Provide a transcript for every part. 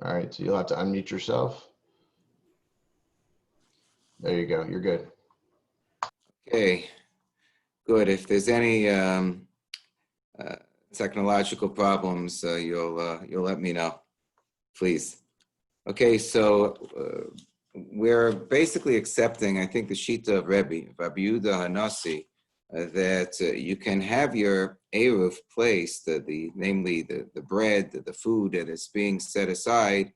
All right, so you'll have to unmute yourself. There you go. You're good. Okay, good. If there's any technological problems, you'll let me know, please. Okay, so we're basically accepting, I think, the Shita of Rebbe, Rabbi Yehuda Hanassi, that you can have your Eruv placed, namely the bread, the food that is being set aside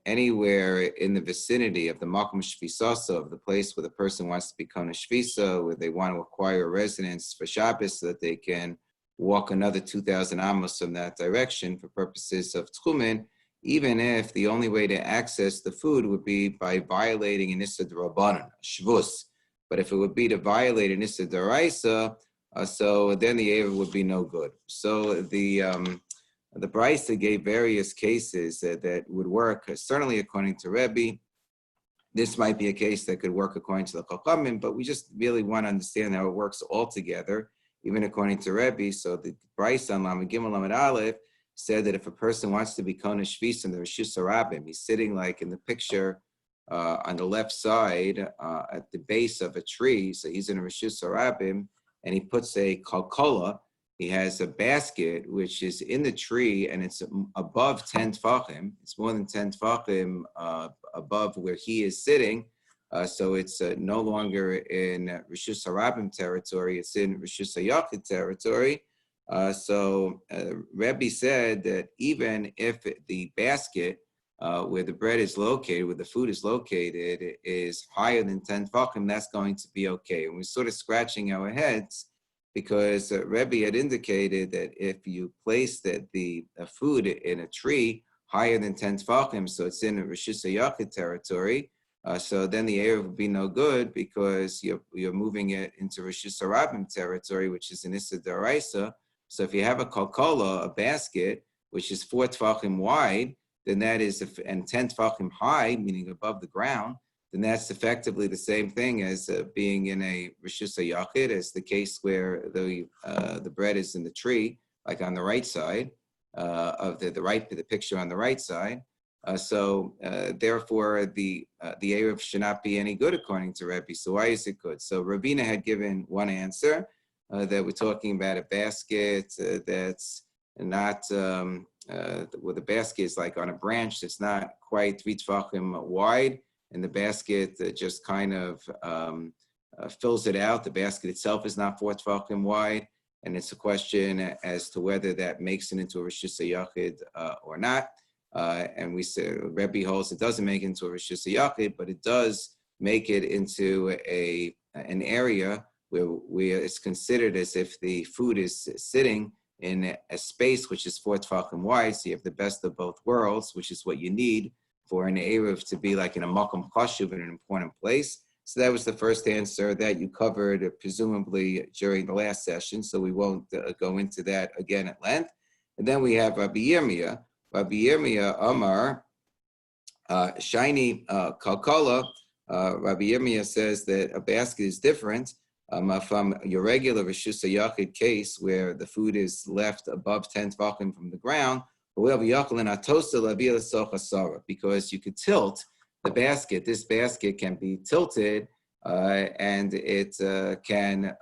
anywhere in the vicinity of the Makom Shvisasa, of the place where the person wants to become a Shvisa, where they want to acquire a residence for Shabbos so that they can walk another 2,000 amos from that direction for purposes of Tchumen, even if the only way to access the food would be by violating an Issa D'Rabbanan, Shvus. But if it would be to violate an Issa D'Oraisa, so then the Eruv would be no good. So the Brisa gave various cases that would work, certainly according to Rebbe. This might be a case that could work according to the Chachamim, but we just really want to understand how it works altogether, even according to Rebbe. So the Brisa on Lamed Gimel Lamed Aleph said that if a person wants to be Kona Shvis in the Rishus Harabim, he's sitting like in the picture on the left side at the base of a tree, so he's in a Rishus Harabim, and he puts a kalkola. He has a basket which is in the tree, and it's above 10 tfachim. It's more than 10 tfachim above where he is sitting. So it's no longer in Rishus Harabim territory. It's in Rishus Hayachid territory. So Rebbe said that even if the basket where the bread is located, where the food is located, is higher than 10 tfachim, that's going to be okay. And we're sort of scratching our heads because Rebbe had indicated that if you place the food in a tree higher than 10 tfachim, so it's in Rishus Hayachid territory, so then the Eruv would be no good because you're moving it into Rishus Harabim territory, which is an Issa D'Oraisa. So if you have a kalkola, a basket, which is 4 tfachim wide, then that is, and 10 tfachim high, meaning above the ground, then that's effectively the same thing as being in a Rishus Hayachid, as the case where the bread is in the tree, like on the right side of the picture on the right side. So therefore, the Eruv should not be any good according to Rebbe. So why is it good? So Ravina had given one answer, that we're talking about a basket that's not, well, the basket is like on a branch that's not quite 3 tfachim wide, and the basket just kind of fills it out. The basket itself is not 4 tfachim wide, and it's a question as to whether that makes it into a Rishus Hayachid or not. And we say Rebbe holds it doesn't make it into a Rishus Hayachid, but it does make it into an area where it's considered as if the food is sitting in a space which is 4 tfachim wide, so you have the best of both worlds, which is what you need for an Eruv to be like in a makom chashuv, in an important place. So that was the first answer that you covered presumably during the last session, so we won't go into that again at length. And then we have Rabbi Yirmiyah. Rabbi Yirmiyah Amar, shiny kalkala. Rabbi Yirmiyah says that a basket is different from your regular Rishus Hayachid case where the food is left above 10 tfachim from the ground, because you could tilt the basket. This basket can be tilted and it can,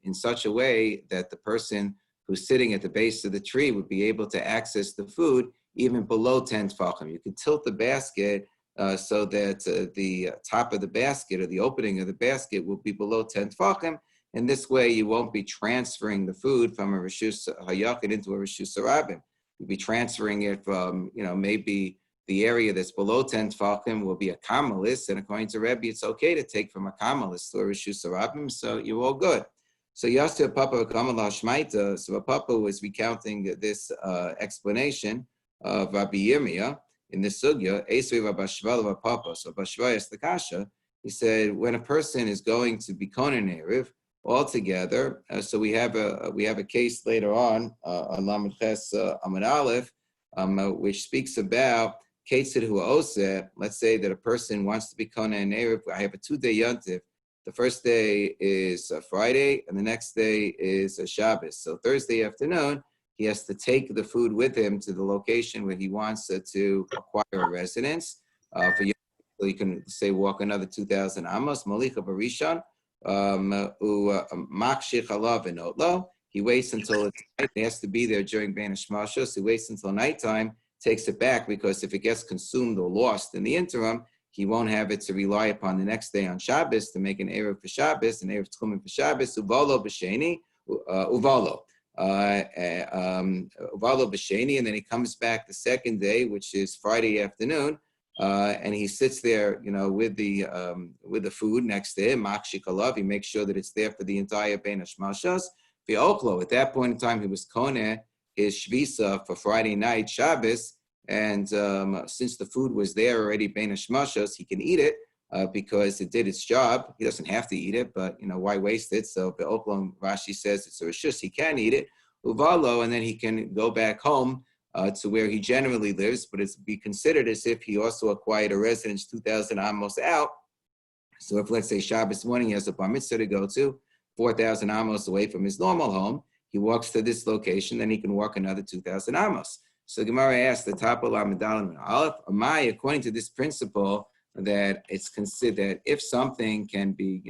in such a way that the person who's sitting at the base of the tree would be able to access the food even below 10 tfachim. You could tilt the basket so that the top of the basket or the opening of the basket will be below 10 tfachim. And this way you won't be transferring the food from a Rishus Hayachid into a Rishus Harabim. You'll be transferring it from, maybe the area that's below 10 tfachim will be a kamalis, and according to Rebbe, it's okay to take from a kamalis to a Rishus Harabim, so you're all good. So Yasser Papa Kamal Hashmaita, so Papa was recounting this explanation of Rabbi Yirmiyah in this sugya, Esrei Rabbi Shval Papa. So Bashva is the kasha. He said when a person is going to be kohen eruv altogether, so we have a case later on Lamed Ches Amud Aleph, which speaks about Ketzid Hu Oseh. Let's say that a person wants to be kohen eruv. I have a 2-day yontif. The first day is Friday, and the next day is Shabbos. So Thursday afternoon, he has to take the food with him to the location where he wants to acquire a residence. For you, you can say walk another 2,000 amos. Malicha barishon, makshich alav enotlo. He waits until it's night. He has to be there during Bein Hashmashos. He waits until nighttime, takes it back, because if it gets consumed or lost in the interim, he won't have it to rely upon the next day on Shabbos to make an Erev for Shabbos, an Erev Tchumen for Shabbos, Uvalo b'sheni, Uvalo. Uvalo b'sheni, and then he comes back the second day, which is Friday afternoon, and he sits there, with the food next to him, Makshik alav. He makes sure that it's there for the entire Bein Hashmashos. V'oklo, at that point in time, he was koneh his shvisa for Friday night, Shabbos, and since the food was there already, Bein Hashmashos, he can eat it because it did its job. He doesn't have to eat it, but why waste it? So Be'oklon, Rashi says it's a reshus, he can eat it. Uvalo, and then he can go back home to where he generally lives, but it's be considered as if he also acquired a residence 2,000 amos out. So if, let's say, Shabbos morning, he has a bar mitzvah to go to, 4,000 amos away from his normal home, he walks to this location, then he can walk another 2,000 amos. So Gemara asks the top of Lamadalim and Aleph, Amai, according to this principle that it's considered that if something can be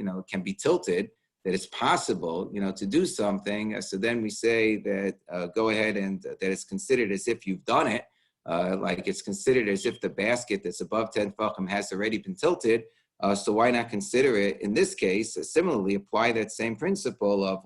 tilted, that it's possible, to do something. So then we say that go ahead and that it's considered as if you've done it, like it's considered as if the basket that's above 10 tefachim has already been tilted. So why not consider it in this case? Similarly, apply that same principle of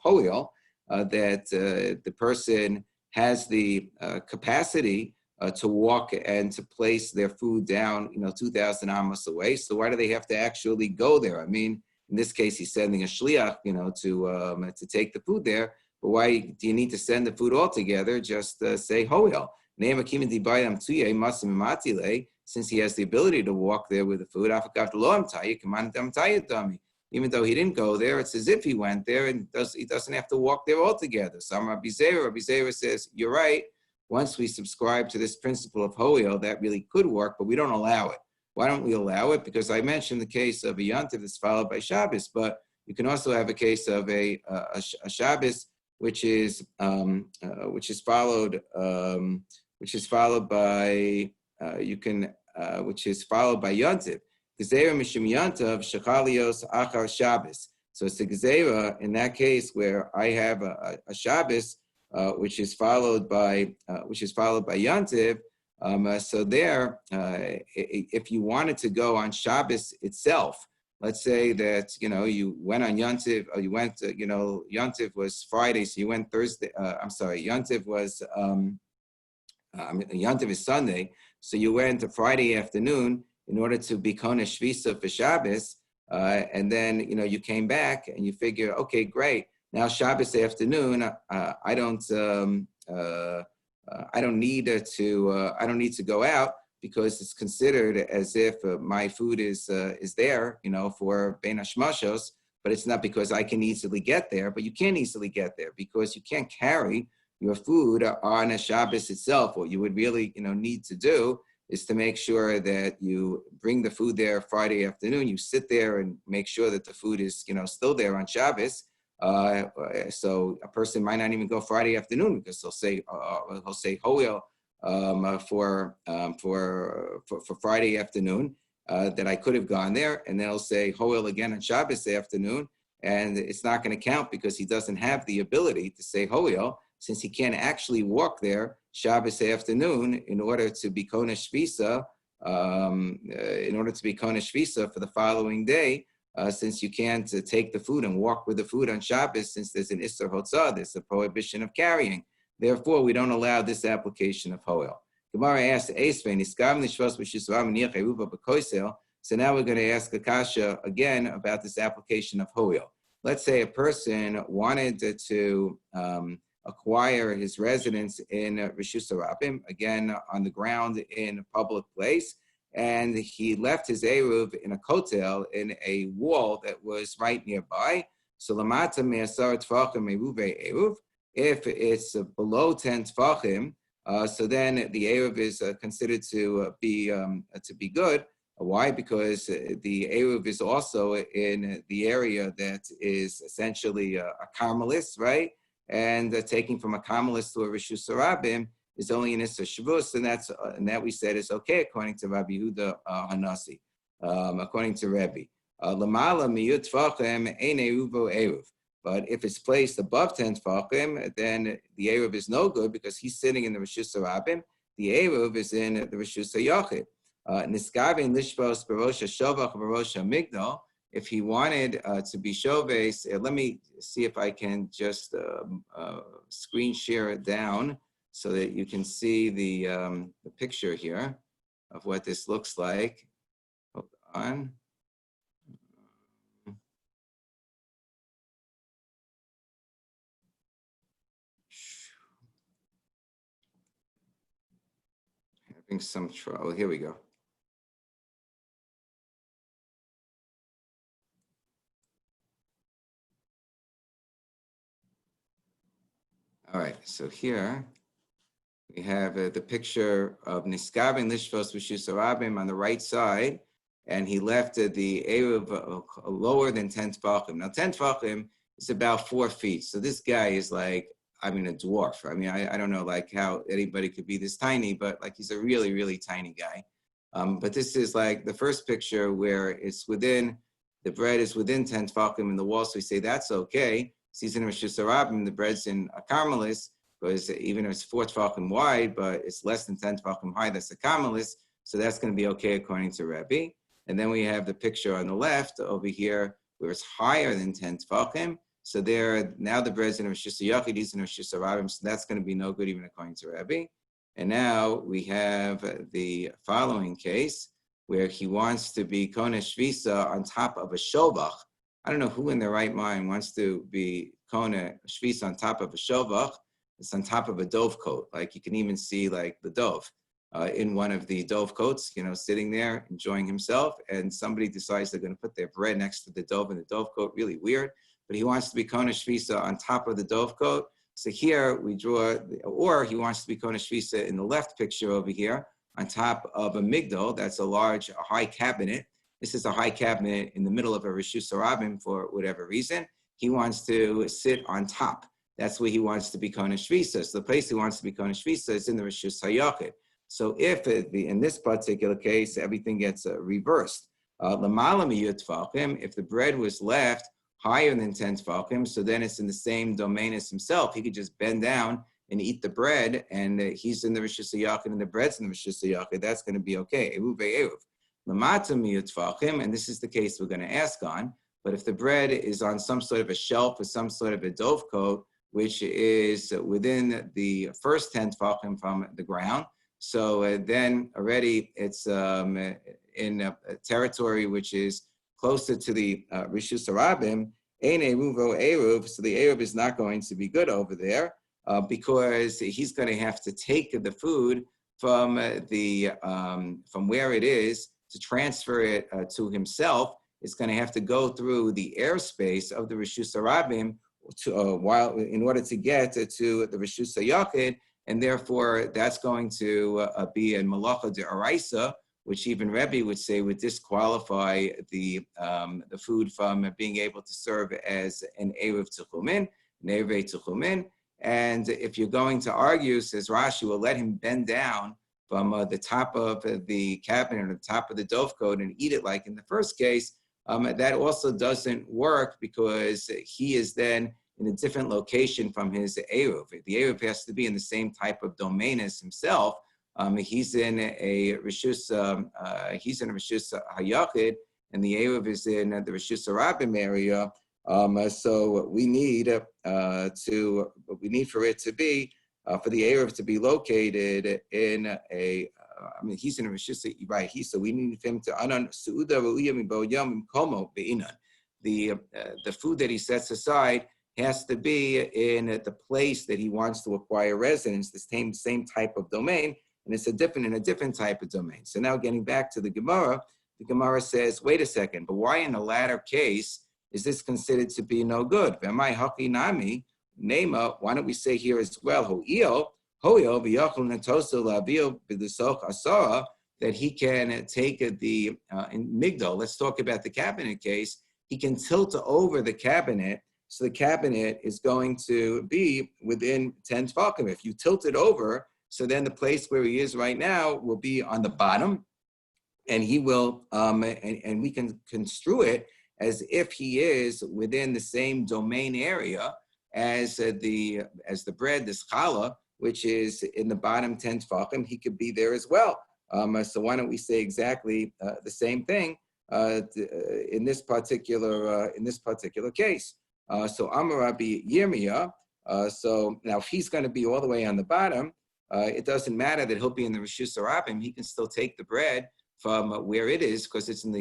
Hoel, that the person has the capacity to walk and to place their food down, 2,000 amos away. So why do they have to actually go there? I mean, in this case, he's sending a shliach, to take the food there. But why do you need to send the food altogether? Just say Hoel. Since he has the ability to walk there with the food, even though he didn't go there, it's as if he went there and he doesn't have to walk there altogether. So Rabbi Zera says, you're right. Once we subscribe to this principle of Hoel, that really could work, but we don't allow it. Why don't we allow it? Because I mentioned the case of a Yontiv that's followed by Shabbos, but you can also have a case of a Shabbos which is followed by Yontiv. Gezerah mishum Yontiv shechalios achar Shabbos. So it's a gezerah in that case where I have a Shabbos which is followed by Yontiv. So there, if you wanted to go on Shabbos itself, let's say that, you went on Yontiv, or you went, Yontiv was Friday, so you went Thursday, Yontiv was, Yontiv is Sunday, so you went to Friday afternoon in order to be Koneh Shvisa for Shabbos, and then, you came back and you figure, okay, great, now Shabbos afternoon, I don't need to go out because it's considered as if my food is there, for Bein Hashmashos, but it's not because I can easily get there. But you can't easily get there because you can't carry your food on a Shabbos itself. What you would really, need to do is to make sure that you bring the food there Friday afternoon. You sit there and make sure that the food is, still there on Shabbos. So a person might not even go Friday afternoon because he'll say Hoel for Friday afternoon that I could have gone there, and then he'll say Hoel again on Shabbos afternoon, and it's not going to count because he doesn't have the ability to say Hoel since he can't actually walk there Shabbos afternoon in order to be Koneh Shvisa, for the following day. Since you can't take the food and walk with the food on Shabbos, since there's an Isser Hotzah, there's a prohibition of carrying. Therefore, we don't allow this application of Hoel. Gemara asked, so now we're going to ask Akasha again about this application of Hoel. Let's say a person wanted to acquire his residence in Rishus Harabim, again on the ground in a public place, and he left his Eruv in a kotel in a wall that was right nearby. So lamata me'asar tfachim eruve Eruv. If it's below 10 tfachim, so then the Eruv is considered to be good. Why? Because the Eruv is also in the area that is essentially a Carmelis, right? and taking from a Kamalis to a Rishus Harabim is only an Issa Shavuos, and that we said is okay according to Rabbi Yehuda Hanasi, according to Rebbe. Lamala miyut tfachim ein eruvo eruv. But if it's placed above 10 tfachim, then the eruv is no good because he's sitting in the Rishus Harabim. The eruv is in the Rishus Hayachid. Niskavin lishvos barosh hashovach barosh hamigdal. If he wanted to be shoves, let me see if I can just screen share it down so that you can see the picture here of what this looks like. Hold on. Having some trouble. Here we go. All right, so here we have the picture of Niskavin Lishvos Rishus Harabim on the right side, and he left the Eruv lower than 10 Tfachim. Now, 10 Tfachim is about 4 feet. So this guy is like, a dwarf. I don't know like how anybody could be this tiny, but like he's a really, really tiny guy. But this is like the first picture where it's within, the bread is within 10 Tfachim in the wall. So we say that's okay. He's in Rishus Harabim, the bread's in a Carmelis, because even if it's 4 Tfachim wide, but it's less than 10 Tfachim high, that's a Carmelis. So that's going to be okay according to Rebbe. And then we have the picture on the left over here where it's higher than 10 Tfachim. So there, now the bread's in Rishus Hayachid, he's in Rishus Harabim, so that's going to be no good even according to Rebbe. And now we have the following case where he wants to be Konesh Shvisa on top of a Shovach. I don't know who in their right mind wants to be Konesh Shvisa on top of a Shovach. It's on top of a dove coat. Like you can even see like the dove in one of the dove coats, sitting there enjoying himself. And somebody decides they're going to put their bread next to the dove in the dove coat. Really weird. But he wants to be Konesh Shvisa on top of the dove coat. So here we draw, or he wants to be Konesh Shvisa in the left picture over here on top of a migdal. That's a high cabinet. This is a high cabinet in the middle of a Rishus Harabim for whatever reason. He wants to sit on top. That's where he wants to be Konesh Shvisa. So the place he wants to be Konesh Shvisa is in the Rishus Hayachid. So if in this particular case, everything gets reversed. L'mala miyut tfachim, if the bread was left higher than 10 tfachim, so then it's in the same domain as himself. He could just bend down and eat the bread, and he's in the Rishus Hayachid, and the bread's in the Rishus Hayachid. That's going to be okay. Eruv ve'eruv. Lamata miyut tfachim, and this is the case we're going to ask on. But if the bread is on some sort of a shelf or some sort of a dove coat, which is within the first 10 tfachim from the ground, so then already it's in a territory which is closer to the Rishus Harabim, ein eruvo eruv, so the eruv is not going to be good over there because he's going to have to take the food from from where it is to transfer it to himself. It's going to have to go through the airspace of the Rishus Harabim in order to get to the Rishus Hayachid, and therefore that's going to be a malacha de'oraisa, which even Rebbe would say would disqualify the food from being able to serve as an eruv techumin, an erevei techumin. And if you're going to argue, says Rashi, will let him bend down from the top of the cabinet or the top of the dove coat and eat it like in the first case, that also doesn't work because he is then in a different location from his eruv. The eruv has to be in the same type of domain as himself. He's in a Rishus Hayachid, and the eruv is in the Rishus Harabim area. So we need for it to be for the eruv to be located in a. He's in a Rishus, right? So we need him to anan suuda ru'iyam boyam komo beinan. The food that he sets aside has to be in the place that he wants to acquire residence, the same type of domain, and it's in a different type of domain. So now getting back to the Gemara says, wait a second, but why in the latter case is this considered to be no good? V'amai haki nami, nema, why don't we say here as well, ho'il, v'yachol netoso la'avio b'desoch asara, that he can take the in migdal. Let's talk about the cabinet case. He can tilt over the cabinet So the cabinet is going to be within 10 tefachim. If you tilt it over, so then the place where he is right now will be on the bottom, and he will, and we can construe it as if he is within the same domain area as the bread, this challah, which is in the bottom 10 tefachim. He could be there as well. So why don't we say exactly the same thing in this particular case? So Amar Rabbi Yirmiyah. So now if he's going to be all the way on the bottom, it doesn't matter that he'll be in the Rishus Harabim. He can still take the bread from where it is, because it's in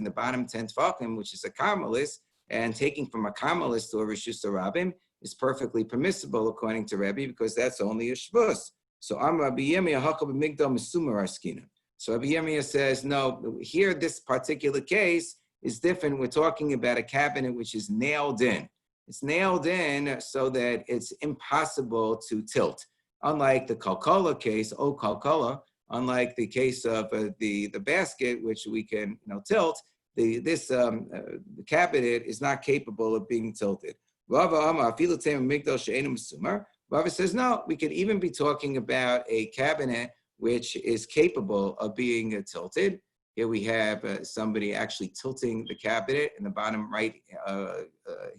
the bottom 10 tefachim, which is a karmelis, and taking from a karmelis to a Rishus Harabim is perfectly permissible according to Rebbe, because that's only a shvus. So Rabbi Yirmiyah hakol b'migdal mesumar askina. So Rabbi Yirmiyah says, no, here this particular case is different. We're talking about a cabinet which is nailed in. It's nailed in so that it's impossible to tilt. Unlike the kalkala case, kalkala, unlike the case of the basket, which we can tilt, the cabinet is not capable of being tilted. Rava says, no, we could even be talking about a cabinet which is capable of being tilted. Here we have somebody actually tilting the cabinet in the bottom right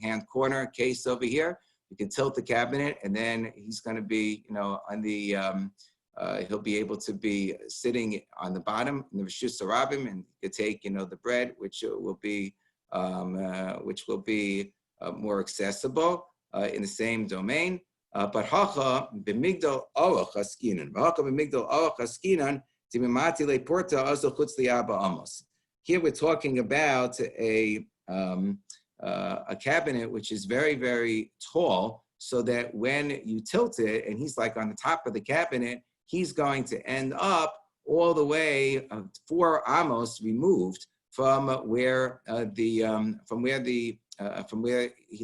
hand corner case over here. You can tilt the cabinet, and then he's going to be, on the, he'll be able to be sitting on the bottom in the Rishus Harabim, and you take, the bread, which will be more accessible in the same domain. But hacha b'migdal orach askinan, hacha b'migdal orach askinan, timimati leporta azol chutz li'aba amos. Here we're talking about a cabinet which is very, very tall, so that when you tilt it, and he's like on the top of the cabinet, he's going to end up all the way 4 amos removed from where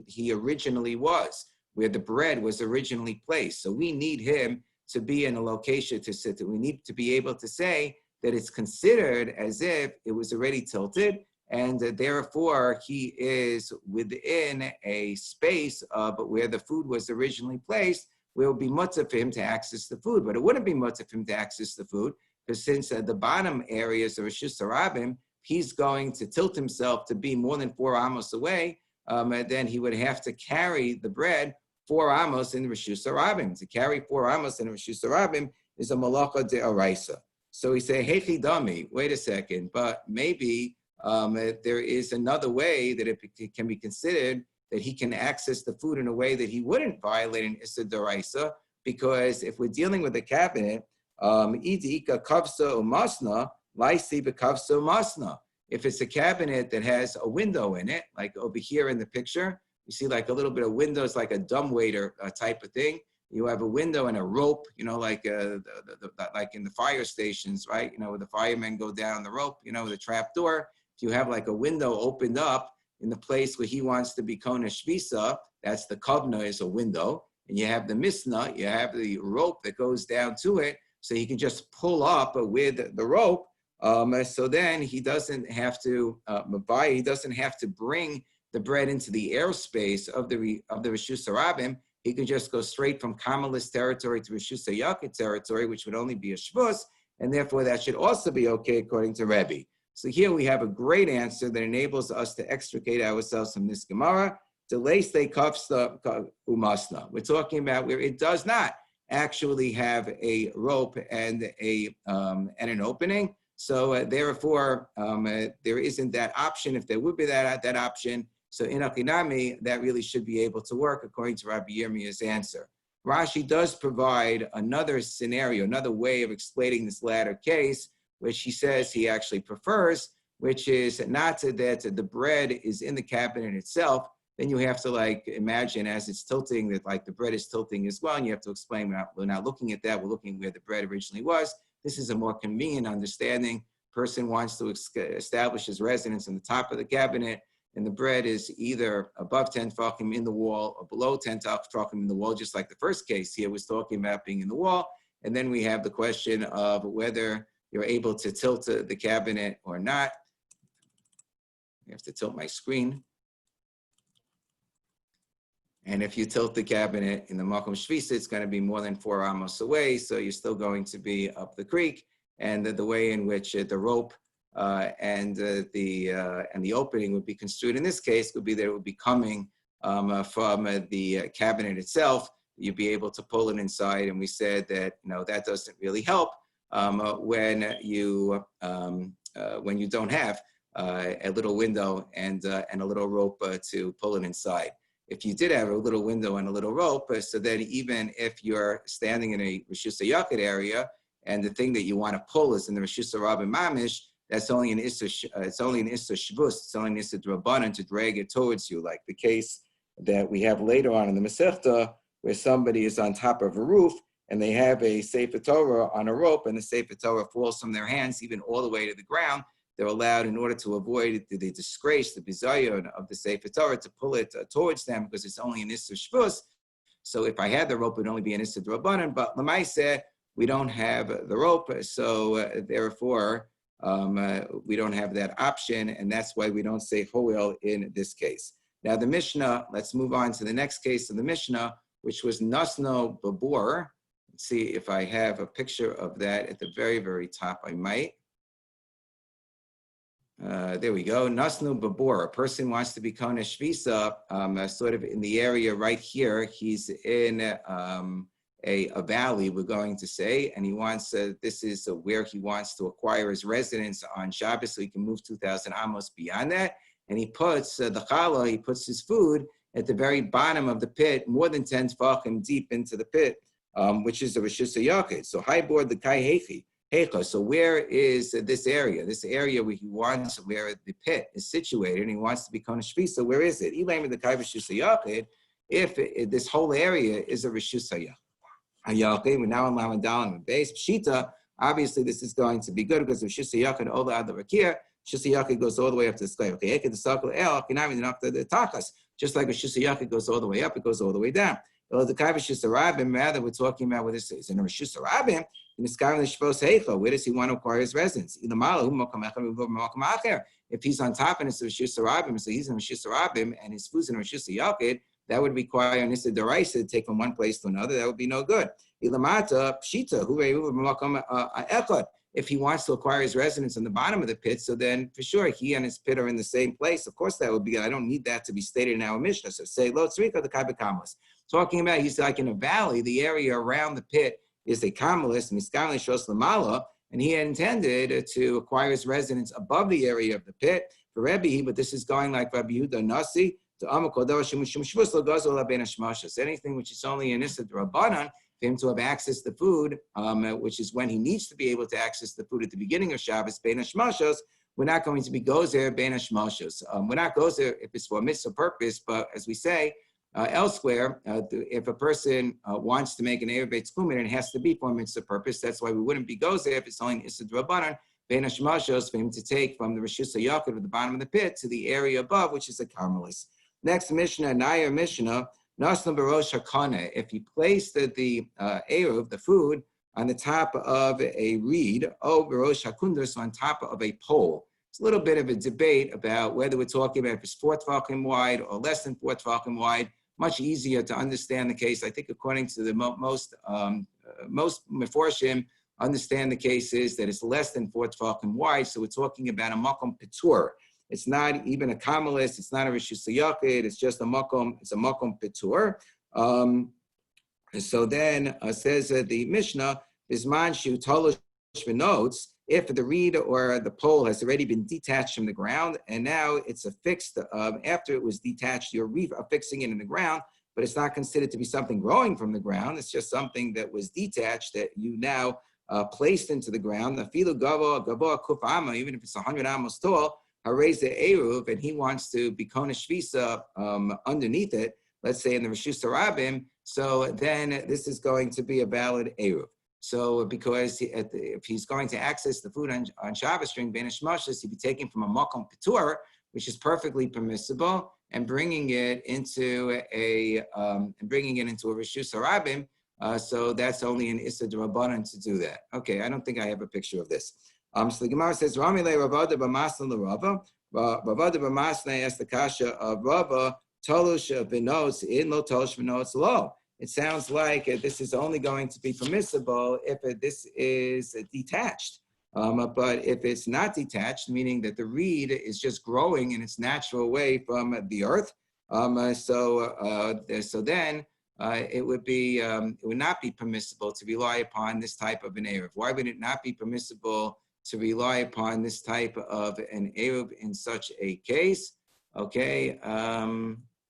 he originally was, where the bread was originally placed. So we need him to be in a location to sit. We need to be able to say that it's considered as if it was already tilted, and therefore he is within a space of where the food was originally placed, where it would be mutzah for him to access the food. But it wouldn't be mutzah for him to access the food, because since the bottom areas of Rishus Harabim, he's going to tilt himself to be more than 4 amos away, and then he would have to carry the bread 4 amos in Rishus Harabim. To carry 4 amos in Rishus Harabim is a malacha de'oraisa. So we say, hey chidami, wait a second, but maybe there is another way that it can be considered that he can access the food in a way that he wouldn't violate an issa de'oraisa, because if we're dealing with a cabinet, idika kavsa umasna, laisi bekavsa umasna. If it's a cabinet that has a window in it, like over here in the picture, you see like a little bit of windows, like a dumbwaiter type of thing. You have a window and a rope, like like in the fire stations, right? Where the firemen go down the rope, with a trap door. If you have like a window opened up in the place where he wants to be kona shvisa, that's the kavna, is a window. And you have the misna, you have the rope that goes down to it, so he can just pull up with the rope. So then he doesn't have to he doesn't have to bring the bread into the airspace of the Rishus Harabim. He could just go straight from Karmelis territory to Rishus Hayakit territory, which would only be a shvus, and therefore that should also be okay according to Rebbe. So here we have a great answer that enables us to extricate ourselves from this Gemara. Delay stay kafsta umasna. We're talking about where it does not actually have a rope and an opening. So therefore, there isn't that option. If there would be that option, so in Akinami, that really should be able to work according to Rabbi Yirmiyah's answer. Rashi does provide another scenario, another way of explaining this latter case, which he says he actually prefers, which is not that the bread is in the cabinet itself. Then you have to imagine as it's tilting that the bread is tilting as well, and you have to explain we're not looking at that, we're looking where the bread originally was. This is a more convenient understanding. Person wants to establish his residence on the top of the cabinet, and the bread is either above 10 tefachim in the wall or below 10 tefachim in the wall, just like the first case here was talking about being in the wall. And then we have the question of whether you're able to tilt the cabinet or not. I have to tilt my screen. And if you tilt the cabinet in the Makom Shvisa, it's going to be more than 4 amos away, so you're still going to be up the creek. And the way in which the rope and the opening would be construed in this case would be that it would be coming from the cabinet itself. You'd be able to pull it inside, and we said that that doesn't really help when you don't have a little window and a little rope to pull it inside. If you did have a little window and a little rope, so that even if you're standing in a Rishus HaYakid area and the thing that you want to pull is in the Rishus HaRabim Mamish, that's only an Issa, it's only an Issa Shvus, it's only an Issa Drabanan to drag it towards you, like the case that we have later on in the Masechta, where somebody is on top of a roof and they have a Sefer Torah on a rope and the Sefer Torah falls from their hands even all the way to the ground. They're allowed, in order to avoid the disgrace, the bizayon of the Sefer Torah, to pull it towards them because it's only an Issa Shvus. So if I had the rope, it would only be an Issa Drabanan. But Lamaiseh, we don't have the rope, so therefore we don't have that option, and that's why we don't say Hoel in this case. Now the Mishnah, let's move on to the next case of the Mishnah, which was Nasno Babur. Let's see if I have a picture of that at the very, very top. I might. There we go. Nasnu Babur. A person wants to become a Shvisa, sort of in the area right here. He's in a valley, we're going to say, and he wants, this is where he wants to acquire his residence on Shabbos, so he can move 2,000 amos beyond that. And he puts the challah, he puts his food at the very bottom of the pit, more than 10 tefachim deep into the pit, which is the Rishus HaYakid. So high board the kai hechi. So where is this area? This area where he wants, where the pit is situated, and he wants to become a shvisa. Where is it? If this whole area is a Rishus HaYakid, we're now in Lamadal and base Pshita. Obviously, this is going to be good because the Rishus HaYakid Ola Ad Rakir, Rishus HaYakid goes all the way up to the sky. Okay, the circle El, up to the Takas. Just like Rishus HaYakid goes all the way up, it goes all the way down. The Rishus HaRabim, rather, we're talking about what this is in a Rishus HaRabim. In the sky, where does he want to acquire his residence? If he's on top and it's a Rishus HaRabim, so he's in Rishus HaRabim and his food's in Rishus HaYakid, that would require an Issa D'Oraisa to take from one place to another. That would be no good. If he wants to acquire his residence on the bottom of the pit, so then for sure he and his pit are in the same place. Of course, that would be good. I don't need that to be stated in our Mishnah. So say, Lo Tzrika the Kabakamas. Talking about, he's like in a valley, the area around the pit is a Kamalis, Miskali Shos Lamala, and he had intended to acquire his residence above the area of the pit for Rebbe, but this is going like Rabbi Yehuda Nasi to Amakodav Shmushmushvus Lagazo Laben Hashmashas. Anything which is only an Issa D'Rabbanan, for him to have access to food, which is when he needs to be able to access the food at the beginning of Shabbos, Ben Hashmashas, we're not going to be gozer Ben Hashmashas. We're not gozer if it's for a mitzvah purpose, but as we say, elsewhere, if a person wants to make an Erev Beit Tchumen, it has to be for a mitzvah purpose. That's why we wouldn't be gozer if it's only an Issa D'Rabbanan, Ben Hashmashos, for him to take from the Rishus HaYakid at the bottom of the pit to the area above, which is a Carmelis. Next Mishnah, Naya Mishnah, Nasna Barosh Hakana. If he placed the Erev, the food, on the top of a reed, Barosh Hakundus, on top of a pole. It's a little bit of a debate about whether we're talking about if it's 4 tefachim wide or less than 4 tefachim wide. Much easier to understand the case. I think according to the most Meforshim, understand the case is that it's less than 4 tefachim wide. So we're talking about a makom petur. It's not even a kamalis. It's not a rishus hayakid. It's just a makom. It's a makom petur. So then says the Mishnah, Bisman shu tolosh v'notes. If the reed or the pole has already been detached from the ground and now it's affixed, after it was detached, you're affixing it in the ground, but it's not considered to be something growing from the ground. It's just something that was detached that you now placed into the ground. Even if it's 100 amos tall, raise the eruv, and he wants to be kona shvisa underneath it, let's say in the Rishus HaRabim, so then this is going to be a valid eruv. So because if he's going to access the food on Shabbos during Ben Hashmashas, he'd be taking from a makom petur, which is perfectly permissible, and bringing it into a Rishus HaRabim. So that's only an Issa D'Rabbanan to do that. Okay, I don't think I have a picture of this. So the Gemara says, Rami le Ravada b'masna l'Rava. Ravada b'masna asked the kasha of Rava tolush v'notes in lo tolush v'notes lo. It sounds like this is only going to be permissible if this is detached. But if it's not detached, meaning that the reed is just growing in its natural way from the earth, so then it would not be permissible to rely upon this type of an Eruv. Why would it not be permissible to rely upon this type of an Eruv in such a case? Okay.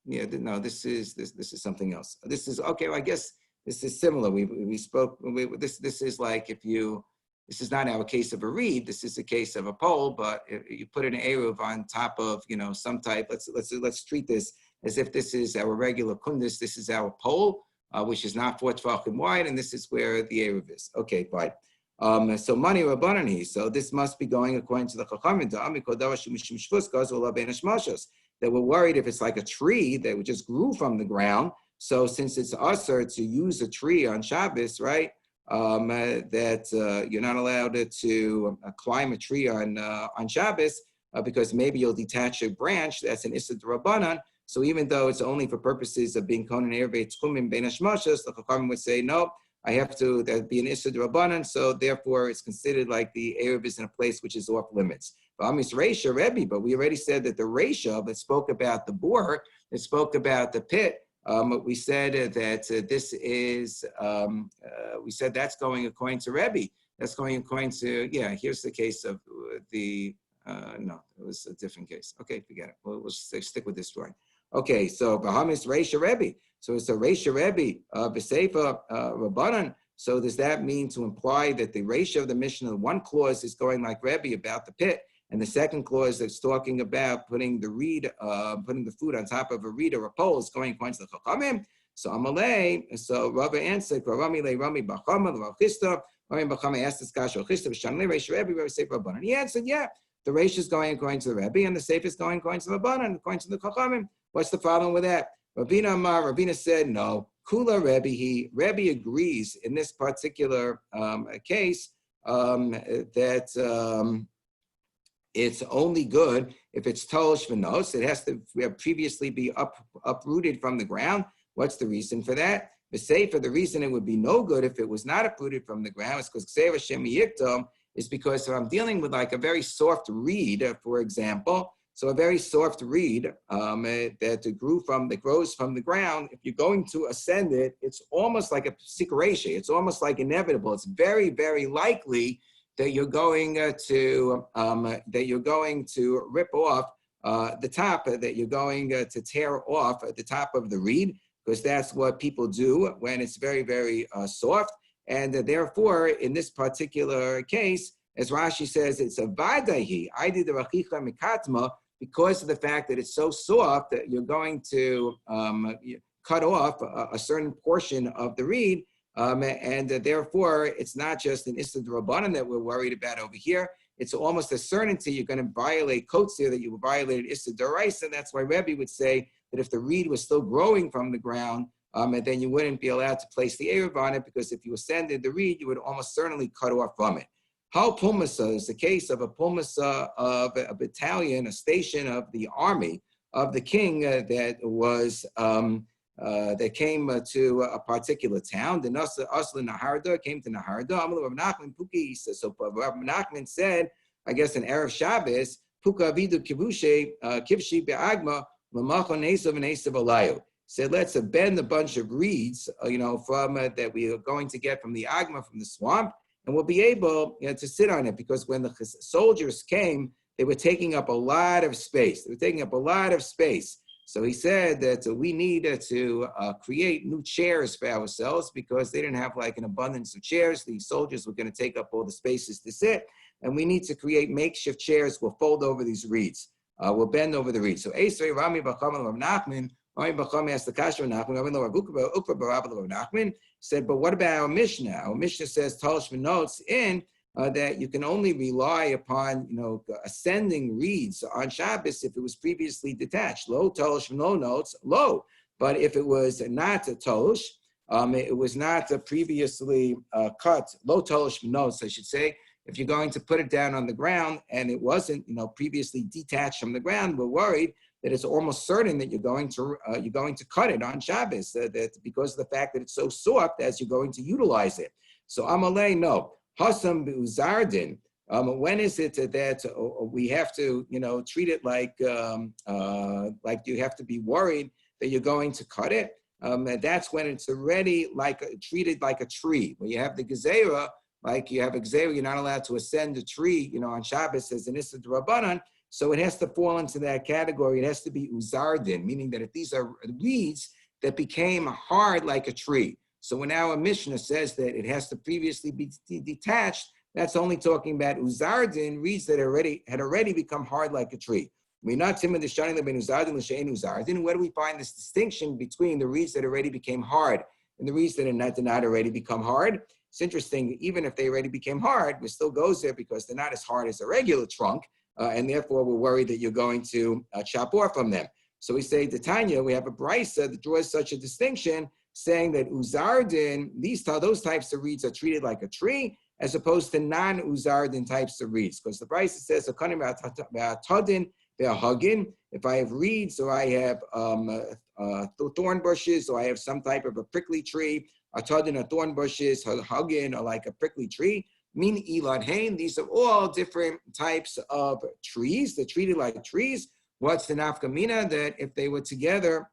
Yeah, no, this is something else. This is okay. Well, I guess this is similar. We spoke. This is like if you. This is not our case of a reed. This is a case of a pole. But if you put an eruv on top of some type. Let's treat this as if this is our regular kundis. This is our pole, which is not 4 tvachim wide, and this is where the eruv is. Okay, fine. So money rabbanani. So this must be going according to the chachamim. That we're worried if it's like a tree that just grew from the ground. So since it's usher to use a tree on Shabbos, right? That you're not allowed to climb a tree on Shabbos because maybe you'll detach a branch. That's an issa d'rabbanan. So even though it's only for purposes of being kohen erevei tchumim bein hashmashos, the chachamim would say no. I have to that'd be an issa d'rabbanan. So therefore, it's considered like the erev is in a place which is off limits. But we already said that the Reisha that spoke about the bore, that spoke about the pit, we said that this is, we said that's going according to Rebbe. That's going according to, here's the case of no, it was a different case. Okay, forget it. We'll stick with this drawing. Okay, so Bahamis Reisha Rebbe. So it's a Reisha Rebbe, B'Seifa Rabbanan. So does that mean to imply that the Reisha of the Mishnah, one clause is going like Rebbe about the pit, and the second clause that's talking about putting the reed, putting the food on top of a reed or a pole is going according to the Chachamim. So Amalei, so Rava answered, Rami le Rami Bachama, Rachista, Rami Bachama asked this Kasha, Rachista, Shanle Reish Rebbe, Rebbe Seif Rabbanan. He answered, yeah, the Reish is going according to the Rebbe, and the Seif is going according to the Rabbanan, according to the Chachamim. What's the problem with that? Ravina said, no, Kula Rebbe, Rebbe agrees in this particular case that it's only good if it's tolish v'nos. It has to previously be uprooted from the ground. What's the reason for that? The reason it would be no good if it was not uprooted from the ground is because if I'm dealing with like a very soft reed, for example, so a very soft reed that grows from the ground, if you're going to ascend it, it's almost like a sikaresha. It's almost like inevitable. It's very, very likely that you're going to rip off the top, that you're going to tear off the top of the reed, because that's what people do when it's very, very soft. And therefore, in this particular case, as Rashi says, it's a vadahi. I did the rachicha mikatma because of the fact that it's so soft that you're going to cut off a certain portion of the reed. And therefore, it's not just an issa d'rabbanan that we're worried about over here. It's almost a certainty you're going to violate kotzer, that you violated issa d'oraisa. And that's why Rebbe would say that if the reed was still growing from the ground, and then you wouldn't be allowed to place the eruv on it, because if you ascended the reed, you would almost certainly cut off from it. How pulmasa is the case of a pulmasa of a battalion, a station of the army of the king that was that came to a particular town. The Asla Naharda came to Naharda. Rav Nachman Puki. So Rav Nachman said, I guess in Erev Shabbos, Puka Avidu Kivushe Kivshi Be'agma Lamacho Nesav and Nesav Alayu. Said, let's bend a bunch of reeds, from that we are going to get from the Agma, from the swamp, and we'll be able to sit on it, because when the soldiers came, they were taking up a lot of space. So he said that we need to create new chairs for ourselves, because they didn't have like an abundance of chairs. The soldiers were going to take up all the spaces to sit, and we need to create makeshift chairs. We'll fold over these reeds. We'll bend over the reeds. So Esrei Rami Bacham Rav Nachman, Rami Bacham asked the Kasha Rav Nachman, said, but what about our Mishnah? Our Mishnah says, Talish notes in that you can only rely upon, ascending reeds on Shabbos if it was previously detached. Low Talish no notes, low. But if it was not a Talish, it was not previously cut, low Talish notes, I should say. If you're going to put it down on the ground and it wasn't, previously detached from the ground, we're worried that it's almost certain that you're going to cut it on Shabbos, that because of the fact that it's so soft as you're going to utilize it. So Amalei, no. Hasam Uzardin. When is it that we have to, treat it like you have to be worried that you're going to cut it? And that's when it's already treated like a tree. When you have the gezerah, like you have a gezerah, you're not allowed to ascend a tree, on Shabbos as an Issa D'Rabbanan. So it has to fall into that category. It has to be uzardin, meaning that if these are weeds that became hard like a tree. So when our Mishnah says that it has to previously be detached, that's only talking about uzardin, reeds that had already become hard like a tree. Where do we find this distinction between the reeds that already became hard and the reeds that did not already become hard? It's interesting, even if they already became hard, it still goes there because they're not as hard as a regular trunk, and therefore we're worried that you're going to chop off from them. So we say, Tanya, we have a brisa that draws such a distinction, saying that uzardin, those types of reeds are treated like a tree, as opposed to non-uzardin types of reeds. Because the brisa says, if I have reeds or I have thorn bushes or I have some type of a prickly tree, a thorn bushes, hagin, or like a prickly tree, min ilad hain, these are all different types of trees. They're treated like trees. What's the nafkamina? That if they were together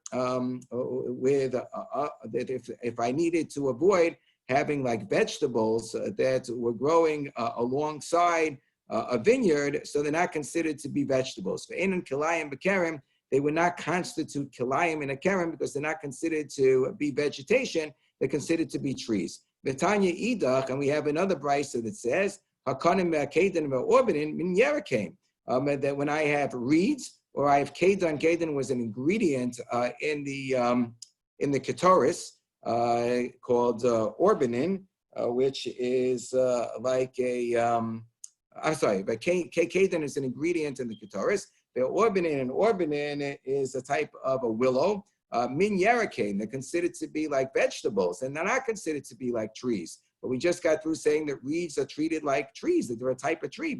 if I needed to avoid having like vegetables that were growing alongside a vineyard, so they're not considered to be vegetables. For Einan Kilayim B'Kerem, they would not constitute Kilayim in a Kerem because they're not considered to be vegetation, they're considered to be trees. Betanya Idach, and we have another brisa that says, Hakanim Kedan Orbanin Min Yerakim, that when I have reeds or I have Kedan was an ingredient in the Ketoris called Orbanin, which is like a but Kedan is an ingredient in the Ketoris. The Orbanin is a type of a willow. Min Yerakain, they're considered to be like vegetables, and they're not considered to be like trees. But we just got through saying that reeds are treated like trees, that they're a type of tree.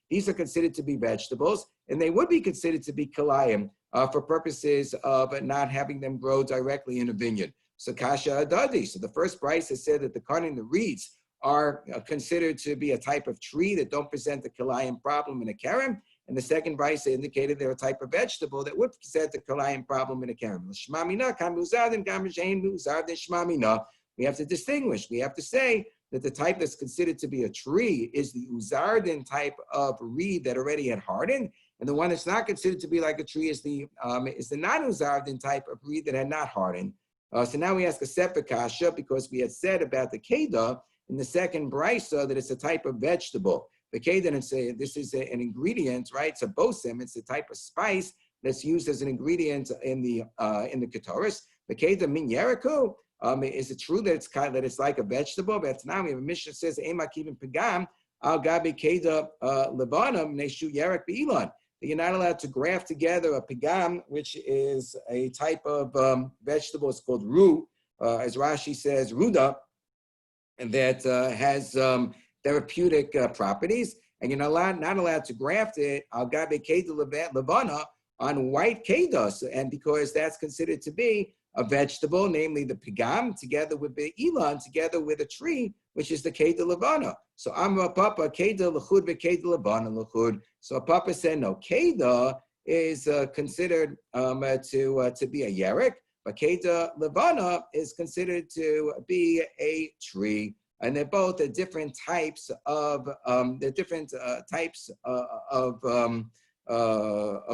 These are considered to be vegetables, and they would be considered to be kalayim for purposes of not having them grow directly in a vineyard. So kasha adadi. So the first price has said that the cutting the reeds are considered to be a type of tree that don't present the kalayim problem in a kerem. And the second price indicated they're a type of vegetable that would present the kalayim problem in a kerem. We have to distinguish. We have to say that the type that's considered to be a tree is the uzardin type of reed that already had hardened, and the one that's not considered to be like a tree is the non-uzardin type of reed that had not hardened. So now we ask a separate kasha because we had said about the keda in the second brisa that it's a type of vegetable. The kedan and say this is an ingredient, right? It's a bosim. It's a type of spice that's used as an ingredient in the ketoris. The kedan min yeriku. Is it true that it's like a vegetable? But now we have a Mishnah says ema kivin pagam al gabi keda lebanam neshu yerek beilan. That you're not allowed to graft together a pagam, which is a type of vegetable. It's called ru, as Rashi says, ruda, and that has therapeutic properties, and you're not allowed to graft it al gabe keda levana on white kedas, and because that's considered to be a vegetable, namely the pigam, together with the ilan, together with a tree, which is the keda levana. So Amra Papa keda lechud v'keda levana lechud. So Papa said no, keda is considered to be a yerek, but keda levana is considered to be a tree. And they're both different types of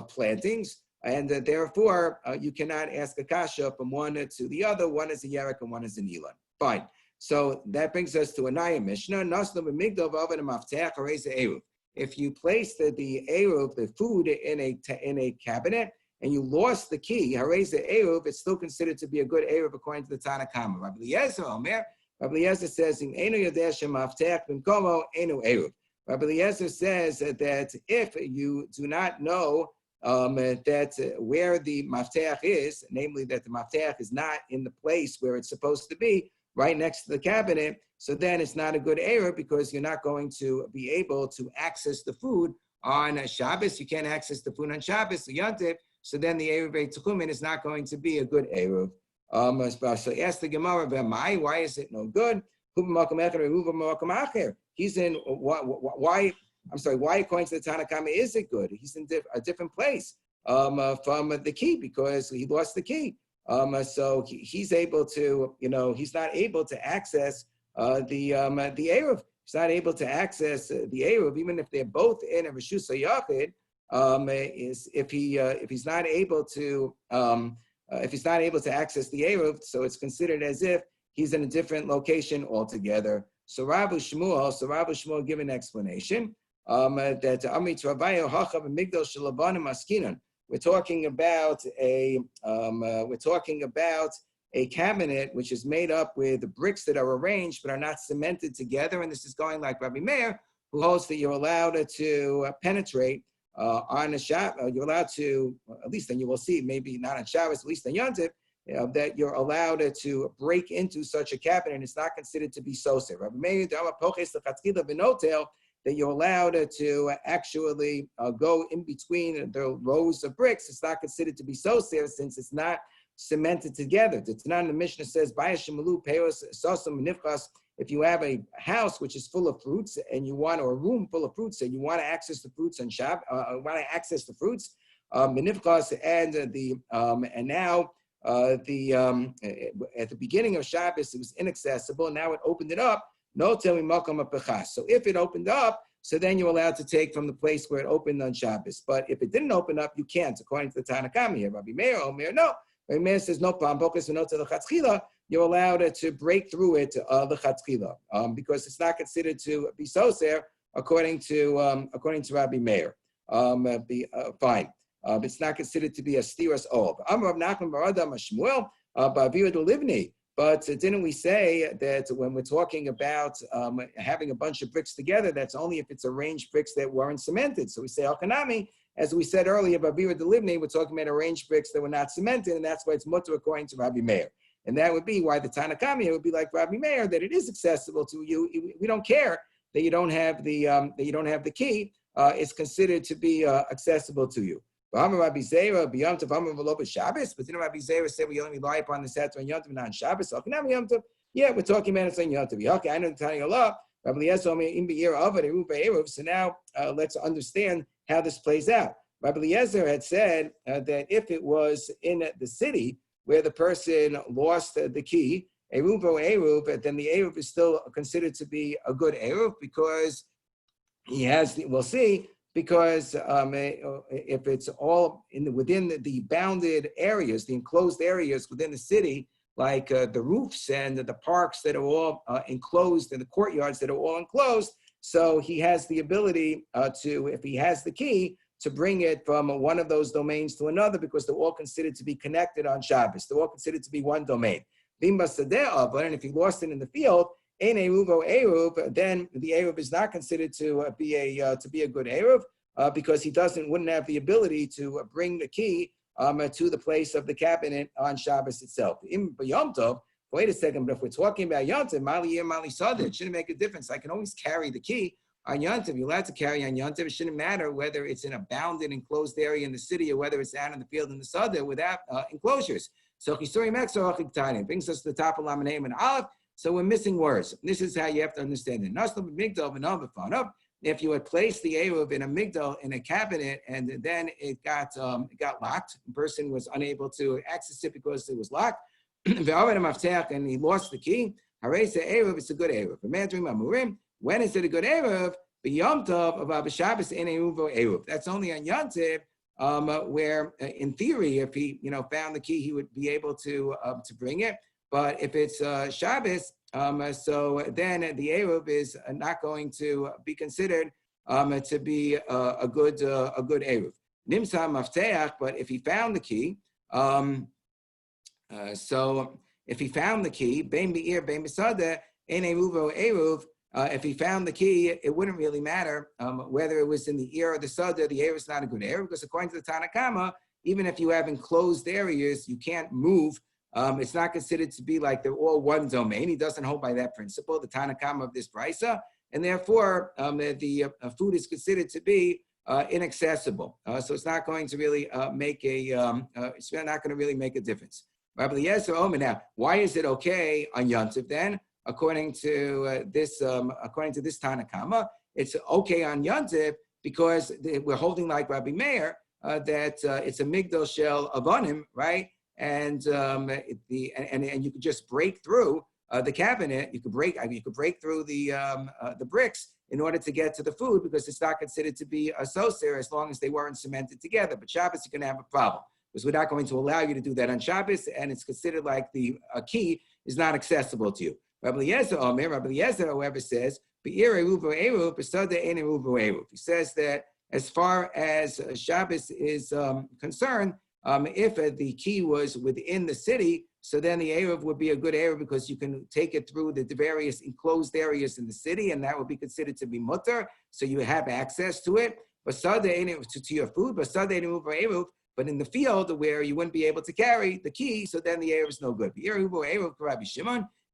plantings, and therefore you cannot ask a kasha from one to the other. One is a yerek and one is an elan. Fine. So that brings us to a Naya Mishnah. If you place the eruv, the food in a cabinet, and you lost the key, eruv, it's still considered to be a good eruv according to the Tanna Kama. Rabbi Eliezer Omer. Rabbi Eliezer says, Rabbi Eliezer says that if you do not know that where the mafteach is, namely that the mafteach is not in the place where it's supposed to be, right next to the cabinet, so then it's not a good error because you're not going to be able to access the food on Shabbos. You can't access the food on Shabbos, so Yontif. So then the Eruv Tchumen is not going to be a good Eruv. So ask the Gemara, why is it no good? He's in why? I'm sorry. Why, according to the Tanna Kama, is it good? He's in a different place from the key because he lost the key. So he's able to, he's not able to access the Eruv. He's not able to access the Eruv, even if they're both in a Reshus Yachid. If he's not able to access the Eruv, so it's considered as if he's in a different location altogether. So Rabbi Shmuel give an explanation that Amit Ravayo Hachav Migdal Shalabanim Askinan. We're talking about a cabinet which is made up with bricks that are arranged but are not cemented together, and this is going like Rabbi Meir, who holds that you're allowed to penetrate on a Shabbos. You're allowed to, at least then you will see, maybe not on Shabbos, at least on Yom Tov, that you're allowed to break into such a cabinet, and it's not considered to be soser. Rabbi Meir that you're allowed to actually go in between the rows of bricks. It's not considered to be soser since it's not cemented together. The Tanakh in the Mishnah says, if you have a house which is full of fruits and you want, or a room full of fruits and you want to access the fruits on Shabbos, at the beginning of Shabbos, it was inaccessible. Now it opened it up. No tell me. So if it opened up, so then you're allowed to take from the place where it opened on Shabbos. But if it didn't open up, you can't, according to the Tanna Kama here. Rabbi Meir, no. Rabbi Meir says no problem. You're allowed to break through it l'chatchila because it's not considered to be soser according to Rabbi Meir. Fine. It's not considered to be a stiras ol. But didn't we say that when we're talking about having a bunch of bricks together, that's only if it's arranged bricks that weren't cemented? So we say al-kanami, as we said earlier, Bavira delivni, we're talking about arranged bricks that were not cemented, and that's why it's mutter according to Rabbi Meir. And that would be why the Tanna Kama would be like Rabbi Meir, that it is accessible to you. We don't care that you don't have the key. It's considered to be accessible to you. But didn't Rabbi Zera say we only rely upon the Sefer on Yom Tov, not on Shabbos? Yeah, we're talking about it on Yom Tov. Okay, I know the Tanya Allah. So now let's understand how this plays out. Rabbi Eliezer had said that if it was in the city where the person lost the key, Eruv or Eruv, then the Eruv is still considered to be a good Eruv because he has, we'll see, because if it's all within the bounded areas, the enclosed areas within the city, like the roofs and the parks that are all enclosed and the courtyards that are all enclosed, so he has the ability to, if he has the key, to bring it from one of those domains to another because they're all considered to be connected on Shabbos. They're all considered to be one domain. But if he lost it in the field, in Eruv or Eruv, then the Eruv is not considered to be a good Eruv because he wouldn't have the ability to bring the key to the place of the cabinet on Shabbos itself. Wait a second, but if we're talking about Yom Tov, Mali Sada, it shouldn't make a difference. I can always carry the key on Yom Tov. You're allowed to carry on Yom Tov. It shouldn't matter whether it's in a bounded, enclosed area in the city or whether it's out in the field in the Sada without enclosures. So Chisuri Mexor brings us to the top of Lamanayim and Aleph. So we're missing words. This is how you have to understand it. If you had placed the Eruv in a migdal, in a cabinet, and then it got locked, the person was unable to access it because it was locked, and he lost the key, Eruv, it's a good Eruv. When is it a good Eruv? B'Yom Tov of Shabbos in Eruv or Eruv. That's only on Yom Tov, where in theory, if he found the key, he would be able to bring it. But if it's Shabbos, so then the Eruv is not going to be considered to be a good Eruv. Nimsa Mafteach, but if he found the key, so if he found the key, Bein Be'ir, Bein B'Sadeh, in Eruv or Eruv, if he found the key, it wouldn't really matter whether it was in the ear or the Sadeh. The Eruv is not a good Eruv because according to the Tanna Kama, even if you have enclosed areas, you can't move. It's not considered to be like they're all one domain. He doesn't hold by that principle, the Tanna Kama of this brisa, and therefore the food is considered to be inaccessible. So it's not going to really it's not going to really make a difference. Rabbi Eliezer Omer, now, why is it okay on Yontif then? According to this Tana Kama, it's okay on Yontif because we're holding like Rabbi Meir that it's a migdal shel avonim, right? And you could just break through the cabinet. You could break through the bricks in order to get to the food because it's not considered to be a soser as long as they weren't cemented together. But Shabbos, you're going to have a problem because we're not going to allow you to do that on Shabbos, and it's considered like the key is not accessible to you. Rabbi Eliezer, however, says, he says that as far as Shabbos is concerned, if the key was within the city, so then the Eruv would be a good Eruv because you can take it through the various enclosed areas in the city, and that would be considered to be mutter, so you have access to it. To your food, but in the field where you wouldn't be able to carry the key, so then the Eruv is no good.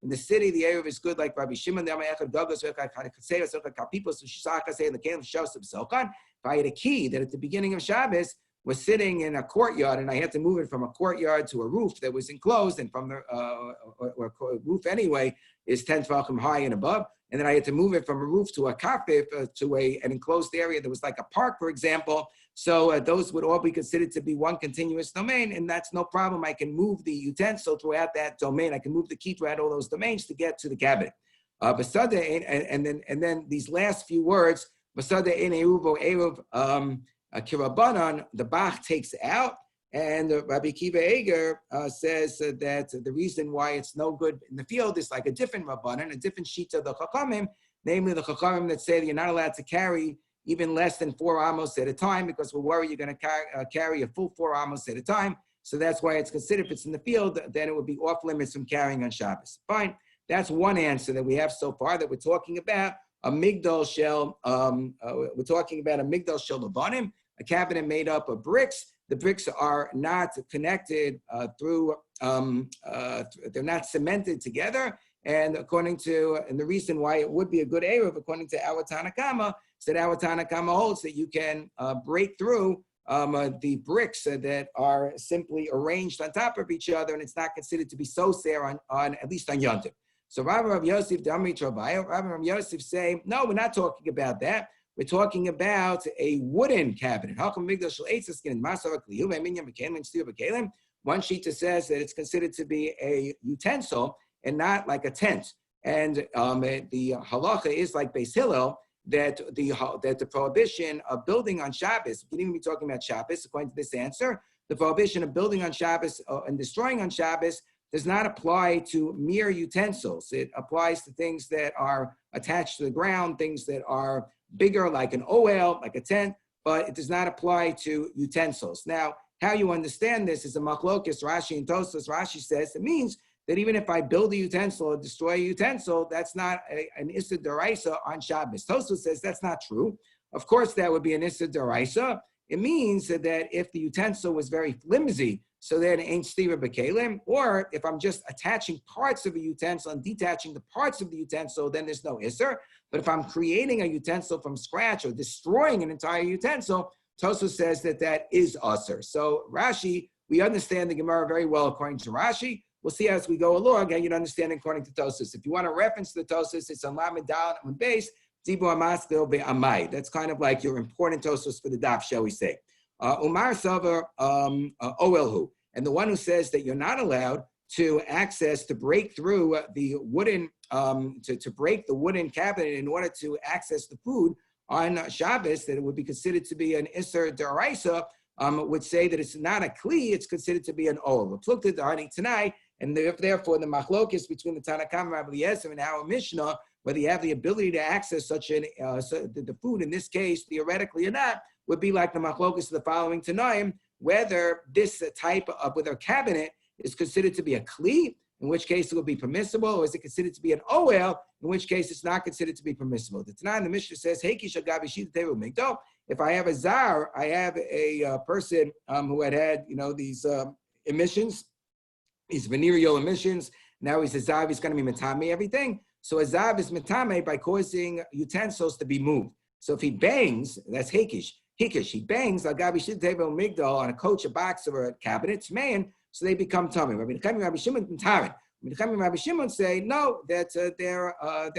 In the city, the Eruv is good like Rabbi Shimon. If I had a key that at the beginning of Shabbos was sitting in a courtyard and I had to move it from a courtyard to a roof that was enclosed, and from the roof anyway is 10 tefachim high and above, and then I had to move it from a roof to a kafif, to an enclosed area that was like a park, for example. So those would all be considered to be one continuous domain, and that's no problem. I can move the utensil throughout that domain. I can move the key throughout all those domains to get to the cabinet. And then these last few words, Kirabanan, the Bach takes out, and Rabbi Kiva Eger says that the reason why it's no good in the field is like a different Rabbanan, a different sheet of the Chachamim, namely the Chachamim that say that you're not allowed to carry even less than 4 amos at a time because we're worried you're going to carry a full 4 amos at a time. So that's why it's considered, if it's in the field, then it would be off limits from carrying on Shabbos. Fine. That's one answer that we have so far, that we're talking about a migdal shel, we're talking about a migdal shel levanim, a cabinet made up of bricks. The bricks are not connected they're not cemented together. And and the reason why it would be a good Eruv, according to our Tanakama, is that our Tanakama holds that you can break through the bricks that are simply arranged on top of each other, and it's not considered to be so on at least on Yontif. So Rav Yosef say, no, we're not talking about that. We're talking about a wooden cabinet. One sheet says that it's considered to be a utensil and not like a tent. And the halacha is like Beis Hillel, that the prohibition of building on Shabbos, we can even be talking about Shabbos, according to this answer, the prohibition of building on Shabbos and destroying on Shabbos does not apply to mere utensils. It applies to things that are attached to the ground, things that are bigger, like an oel, like a tent, but it does not apply to utensils. Now, how you understand this is a machlokes, Rashi and Tosfos. Rashi says it means that even if I build a utensil or destroy a utensil, that's not an issa deraisa on Shabbos. Tosfos says that's not true. Of course, that would be an issa deraisa. It means that if the utensil was very flimsy, so then it ain't stira b'kelim, or if I'm just attaching parts of a utensil and detaching the parts of the utensil, then there's no isser. But if I'm creating a utensil from scratch or destroying an entire utensil, Tosfos says that is usser. So Rashi, we understand the Gemara very well according to Rashi. We'll see as we go along, and you understand according to Tosfos. If you want to reference the Tosfos, it's on Lamed Dal on base, Zibu Amaskil Be'amai. That's kind of like your important Tosfos for the daf, shall we say. Umar Savar Oelhu. And the one who says that you're not allowed to break through the wooden, to break the wooden cabinet in order to access the food on Shabbos, that it would be considered to be an Isser Daraisa, would say that it's not a Kli, it's considered to be an Ol. Tonight, and therefore the machlokes between the Tanakam, Rabbi Eliezer, and our Mishnah, whether you have the ability to access such the food, in this case, theoretically or not, would be like the machlokes of the following Tanaim, whether this type of, whether a cabinet is considered to be a Kli, in which case it will be permissible, or is it considered to be an Oel, in which case it's not considered to be permissible. The Tanakh, the Mishnah says, if I have a Zar, I have a person who had these emissions, these venereal emissions. Now he's a Zav, he's going to be Matame everything. So a Zav is Matame by causing utensils to be moved. So if he bangs, that's Hekish. Hika, she bangs Gabi Shiteva Migdal on a coach, a box, or a cabinet, man, so they become tummy. Rabbi Nechemi, Rabbi Shimon, and Taran. Rabbi Shimon say no, that they're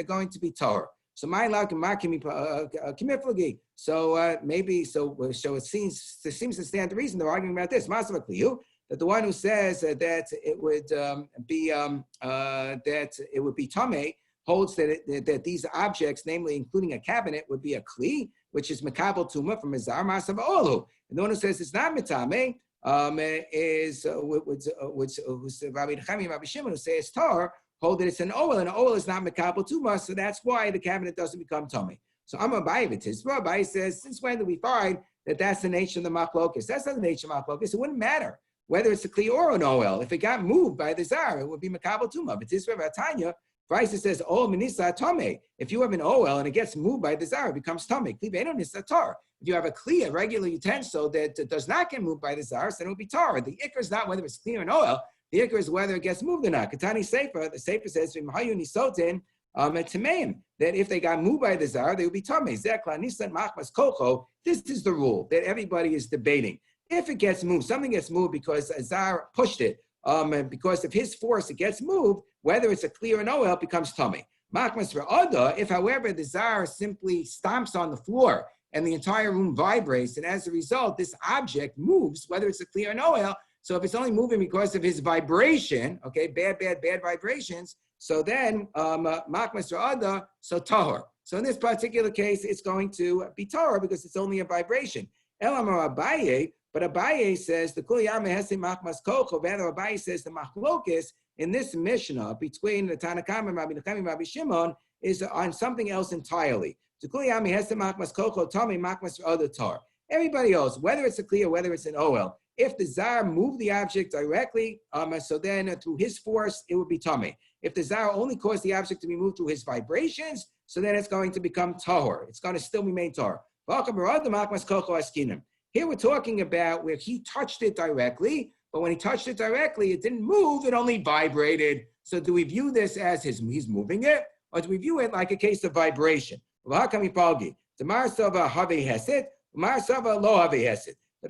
going to be Torah. So my luck and my kimiflagi. So maybe so it seems to stand the reason they're arguing about this. Masavakliyu, that the one who says that it would be tame holds that these objects, namely including a cabinet, would be a kli, which is mekabel tuma from Mizar Masav Olu. And the one who says it's not mitame is Rabbi Nechemi, Rabbi Shimon, who say it's tar, hold that it's an oil, and an oil is not mekabel tuma, so that's why the cabinet doesn't become tummy. So I'm a Abaye Abaye says, since when do we find that that's the nature of the machlokes? That's not the nature of machlokes. It wouldn't matter whether it's a kli or an oil. If it got moved by the zar, it would be mekabel tuma. But this Rabbi Tanya, Fraisa says, "Oh, minisa tame." If you have an oil and it gets moved by the zar, it becomes tame. Kli be'eno nisa tar. If you have a kli, a regular utensil that does not get moved by the zar, then it will be tar. The ikar is not whether it's kli or an oil. The ikar is whether it gets moved or not. Katani Sefer, the Sefer says, "V'mahayu nisotin tameim." That if they got moved by the zar, they would be tame. Zekla nisan machmas kocho. This is the rule that everybody is debating. If it gets moved, something gets moved because a zar pushed it. Because of his force, it gets moved, whether it's a clear or an oil, it becomes tummy. Makmas for Oda, if, however, the zar simply stomps on the floor and the entire room vibrates, and as a result, this object moves, whether it's a clear or an oil, so if it's only moving because of his vibration, okay, bad vibrations, so then, Makmas for Oda, so tahor. So in this particular case, it's going to be tahor because it's only a vibration. Elamar Abaye, but Abaye says the Kuliyama Hesi Machmas Kocho. Rather, Abaye says the Machlokis in this Mishnah between the Tanakama and Rabbi Nechemi and Rabbi Shimon is on something else entirely. The Kuliyama Hesi Machmas Kocho, Tami Machmas Other Tar. Everybody else, whether it's a Kli or whether it's an oil, if the Zar moved the object directly, so then through his force, it would be Tami. If the Zar only caused the object to be moved through his vibrations, so then it's going to become Tahor. It's going to still remain Tahor. Here we're talking about where he touched it directly, but when he touched it directly, it didn't move, it only vibrated. So do we view this as he's moving it, or do we view it like a case of vibration? But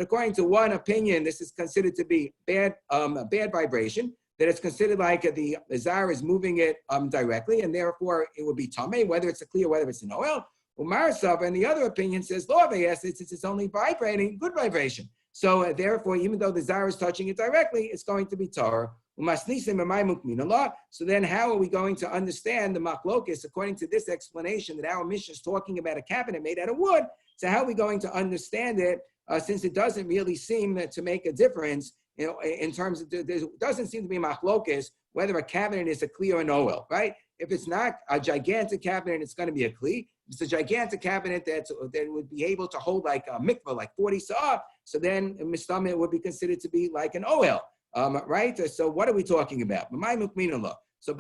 according to one opinion, this is considered to be bad vibration, that it's considered like the zar is moving it directly, and therefore it would be tameh, whether it's a clear, whether it's an oil. Umar Sava, and the other opinion says, lo since it's only vibrating, good vibration. So therefore, even though the zar is touching it directly, it's going to be tar. So then how are we going to understand the machlokis according to this explanation that our mission is talking about a cabinet made out of wood? So how are we going to understand it since it doesn't really seem to make a difference, in terms of, there doesn't seem to be machlokis whether a cabinet is a kli or an oil, right? If it's not a gigantic cabinet, it's going to be a kli. If it's a gigantic cabinet that would be able to hold like a mikvah, like 40 sa'ah, so then mistama would be considered to be like an oil, right? So what are we talking about? So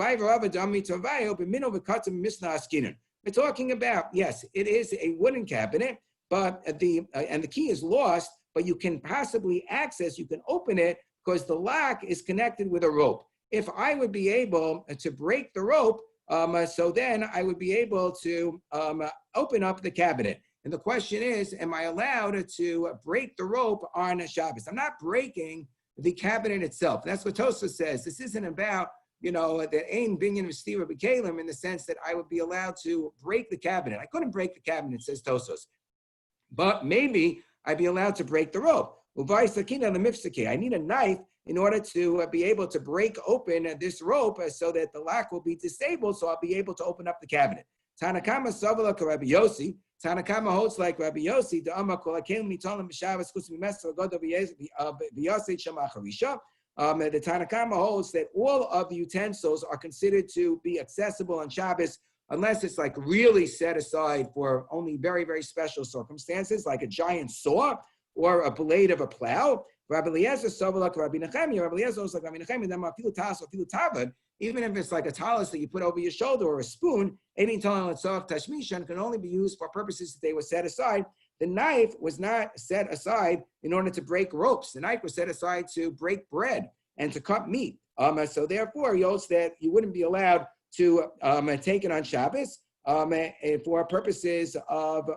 we're talking about, yes, it is a wooden cabinet, but the key is lost, but you can possibly access, you can open it because the lock is connected with a rope. If I would be able to break the rope, so then I would be able to open up the cabinet. And the question is, am I allowed to break the rope on Shabbos? I'm not breaking the cabinet itself. That's what Tosfos says. This isn't about, the ain binyan v'stira b'kelim in the sense that I would be allowed to break the cabinet. I couldn't break the cabinet, says Tosfos. But maybe I'd be allowed to break the rope. I need a knife in order to be able to break open this rope so that the lock will be disabled, so I'll be able to open up the cabinet. Tanakama Savala Rabbi Yossi. Tanakama holds like Rabbi Yossi. The Tanakama holds that all of the utensils are considered to be accessible on Shabbos, unless it's like really set aside for only very, very special circumstances, like a giant saw or a blade of a plow. Rabbi Eliezer Savalak, Rabbi Nechemi, Rabbi Eliezer was like Rabbi Nechemi, even if it's like a talis that you put over your shoulder or a spoon, any tashmishan can only be used for purposes that they were set aside. The knife was not set aside in order to break ropes. The knife was set aside to break bread and to cut meat. So therefore, he holds that you wouldn't be allowed to take it on Shabbos for purposes of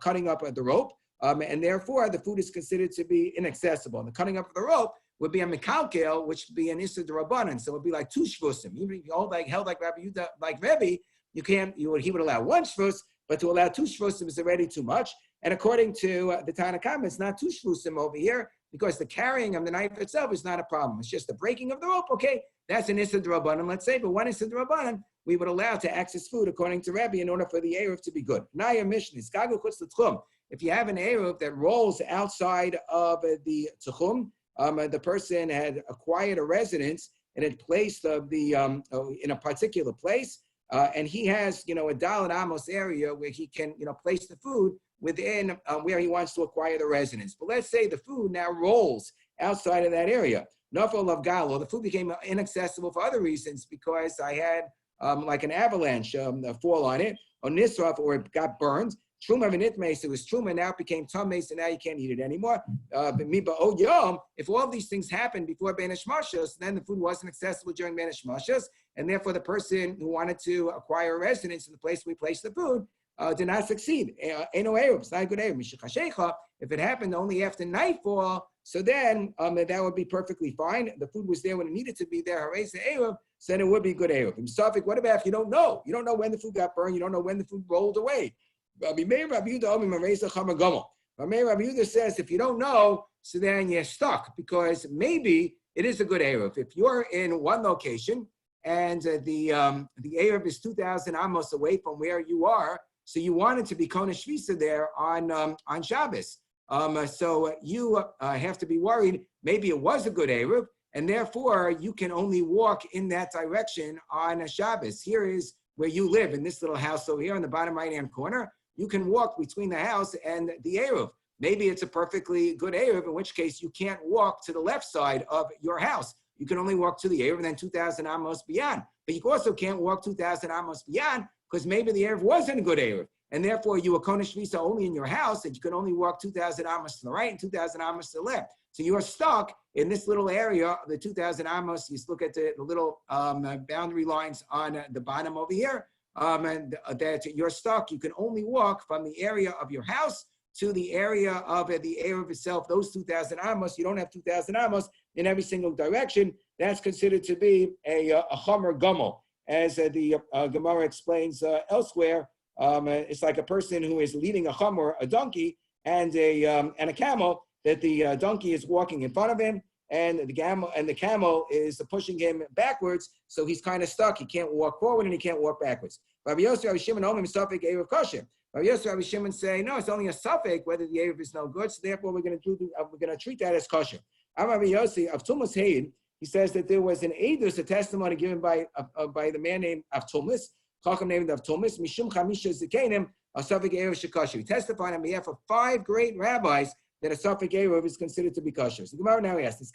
cutting up the rope. and therefore the food is considered to be inaccessible. And the cutting up of the rope would be a mekalkel, which would be an issa d'rabbanan. So it would be like 2 shvusim. Even if you held like Rabbi Yehuda, like Rebbe, he would allow 1 shvus, but to allow 2 shvusim is already too much. And according to the Tanna Kama, it's not 2 shvusim over here because the carrying of the knife itself is not a problem. It's just the breaking of the rope. Okay, that's an issa d'rabbanan, let's say, but 1 issa d'rabbanan we would allow to access food according to Rebbe in order for the eruv to be good. Now your mission is gagu chutz l'tchum. If you have an eruv that rolls outside of the tchum, the person had acquired a residence and had placed in a particular place, and he has, a Dalet Amos area where he can, place the food within where he wants to acquire the residence. But let's say the food now rolls outside of that area. Nafal of Galo, the food became inaccessible for other reasons because I had like an avalanche fall on it, or nisraf, or it got burned. Truma v'nitmeis, it was truma, now it became tamei, so now you can't eat it anymore. If all of these things happened before Ben Hashmashos, then the food wasn't accessible during Ben Hashmashos, and therefore the person who wanted to acquire a residence in the place we placed the food did not succeed. It's not a good eruv. If it happened only after nightfall, so then that would be perfectly fine. The food was there when it needed to be there. So then it would be good eruv. What about if you don't know? You don't know when the food got burned. You don't know when the food rolled away. Rabbi Yehuda says if you don't know, so then you're stuck because maybe it is a good eruv. If you're in one location and the eruv is 2,000 amos away from where you are, so you wanted to be kona shvisa there on Shabbos. So you have to be worried. Maybe it was a good eruv, and therefore you can only walk in that direction on a Shabbos. Here is where you live in this little house over here on the bottom right-hand corner. You can walk between the house and the eruv. Maybe it's a perfectly good eruv, in which case you can't walk to the left side of your house. You can only walk to the eruv and then 2,000 amos beyond. But you also can't walk 2,000 amos beyond because maybe the eruv wasn't a good eruv. And therefore you were konesh visa only in your house and you can only walk 2,000 amos to the right and 2,000 amos to the left. So you are stuck in this little area, the 2,000 amos. You look at the little boundary lines on the bottom over here. And that you're stuck. You can only walk from the area of your house to the area of the eruv itself. Those 2,000 amos, you don't have 2,000 amos in every single direction. That's considered to be a chomer gomel, as the Gemara explains elsewhere. It's like a person who is leading a chomer, a donkey, and a camel. That the donkey is walking in front of him, and the camel is pushing him backwards, so he's kind of stuck. He can't walk forward and he can't walk backwards. Rabbi Yosef, Rabbi Shimon, Omim, Safek, Eruv, Kosher. Rabbi Yosef, Rabbi Shimon say, no, it's only a Safek whether the Eruv is no good, so therefore we're going to treat that as kosher. Rabbi Yosef, of Tumas Heid, he says that there was an edus, a testimony given by the man named Avtumas, Chacham named Avtumas, Mishum Chamisha Zikenim, a Safek Eruv Shekosher. He testified on behalf of 5 great rabbis that a Safek Eruv is considered to be kosher. So the Gemara now asks,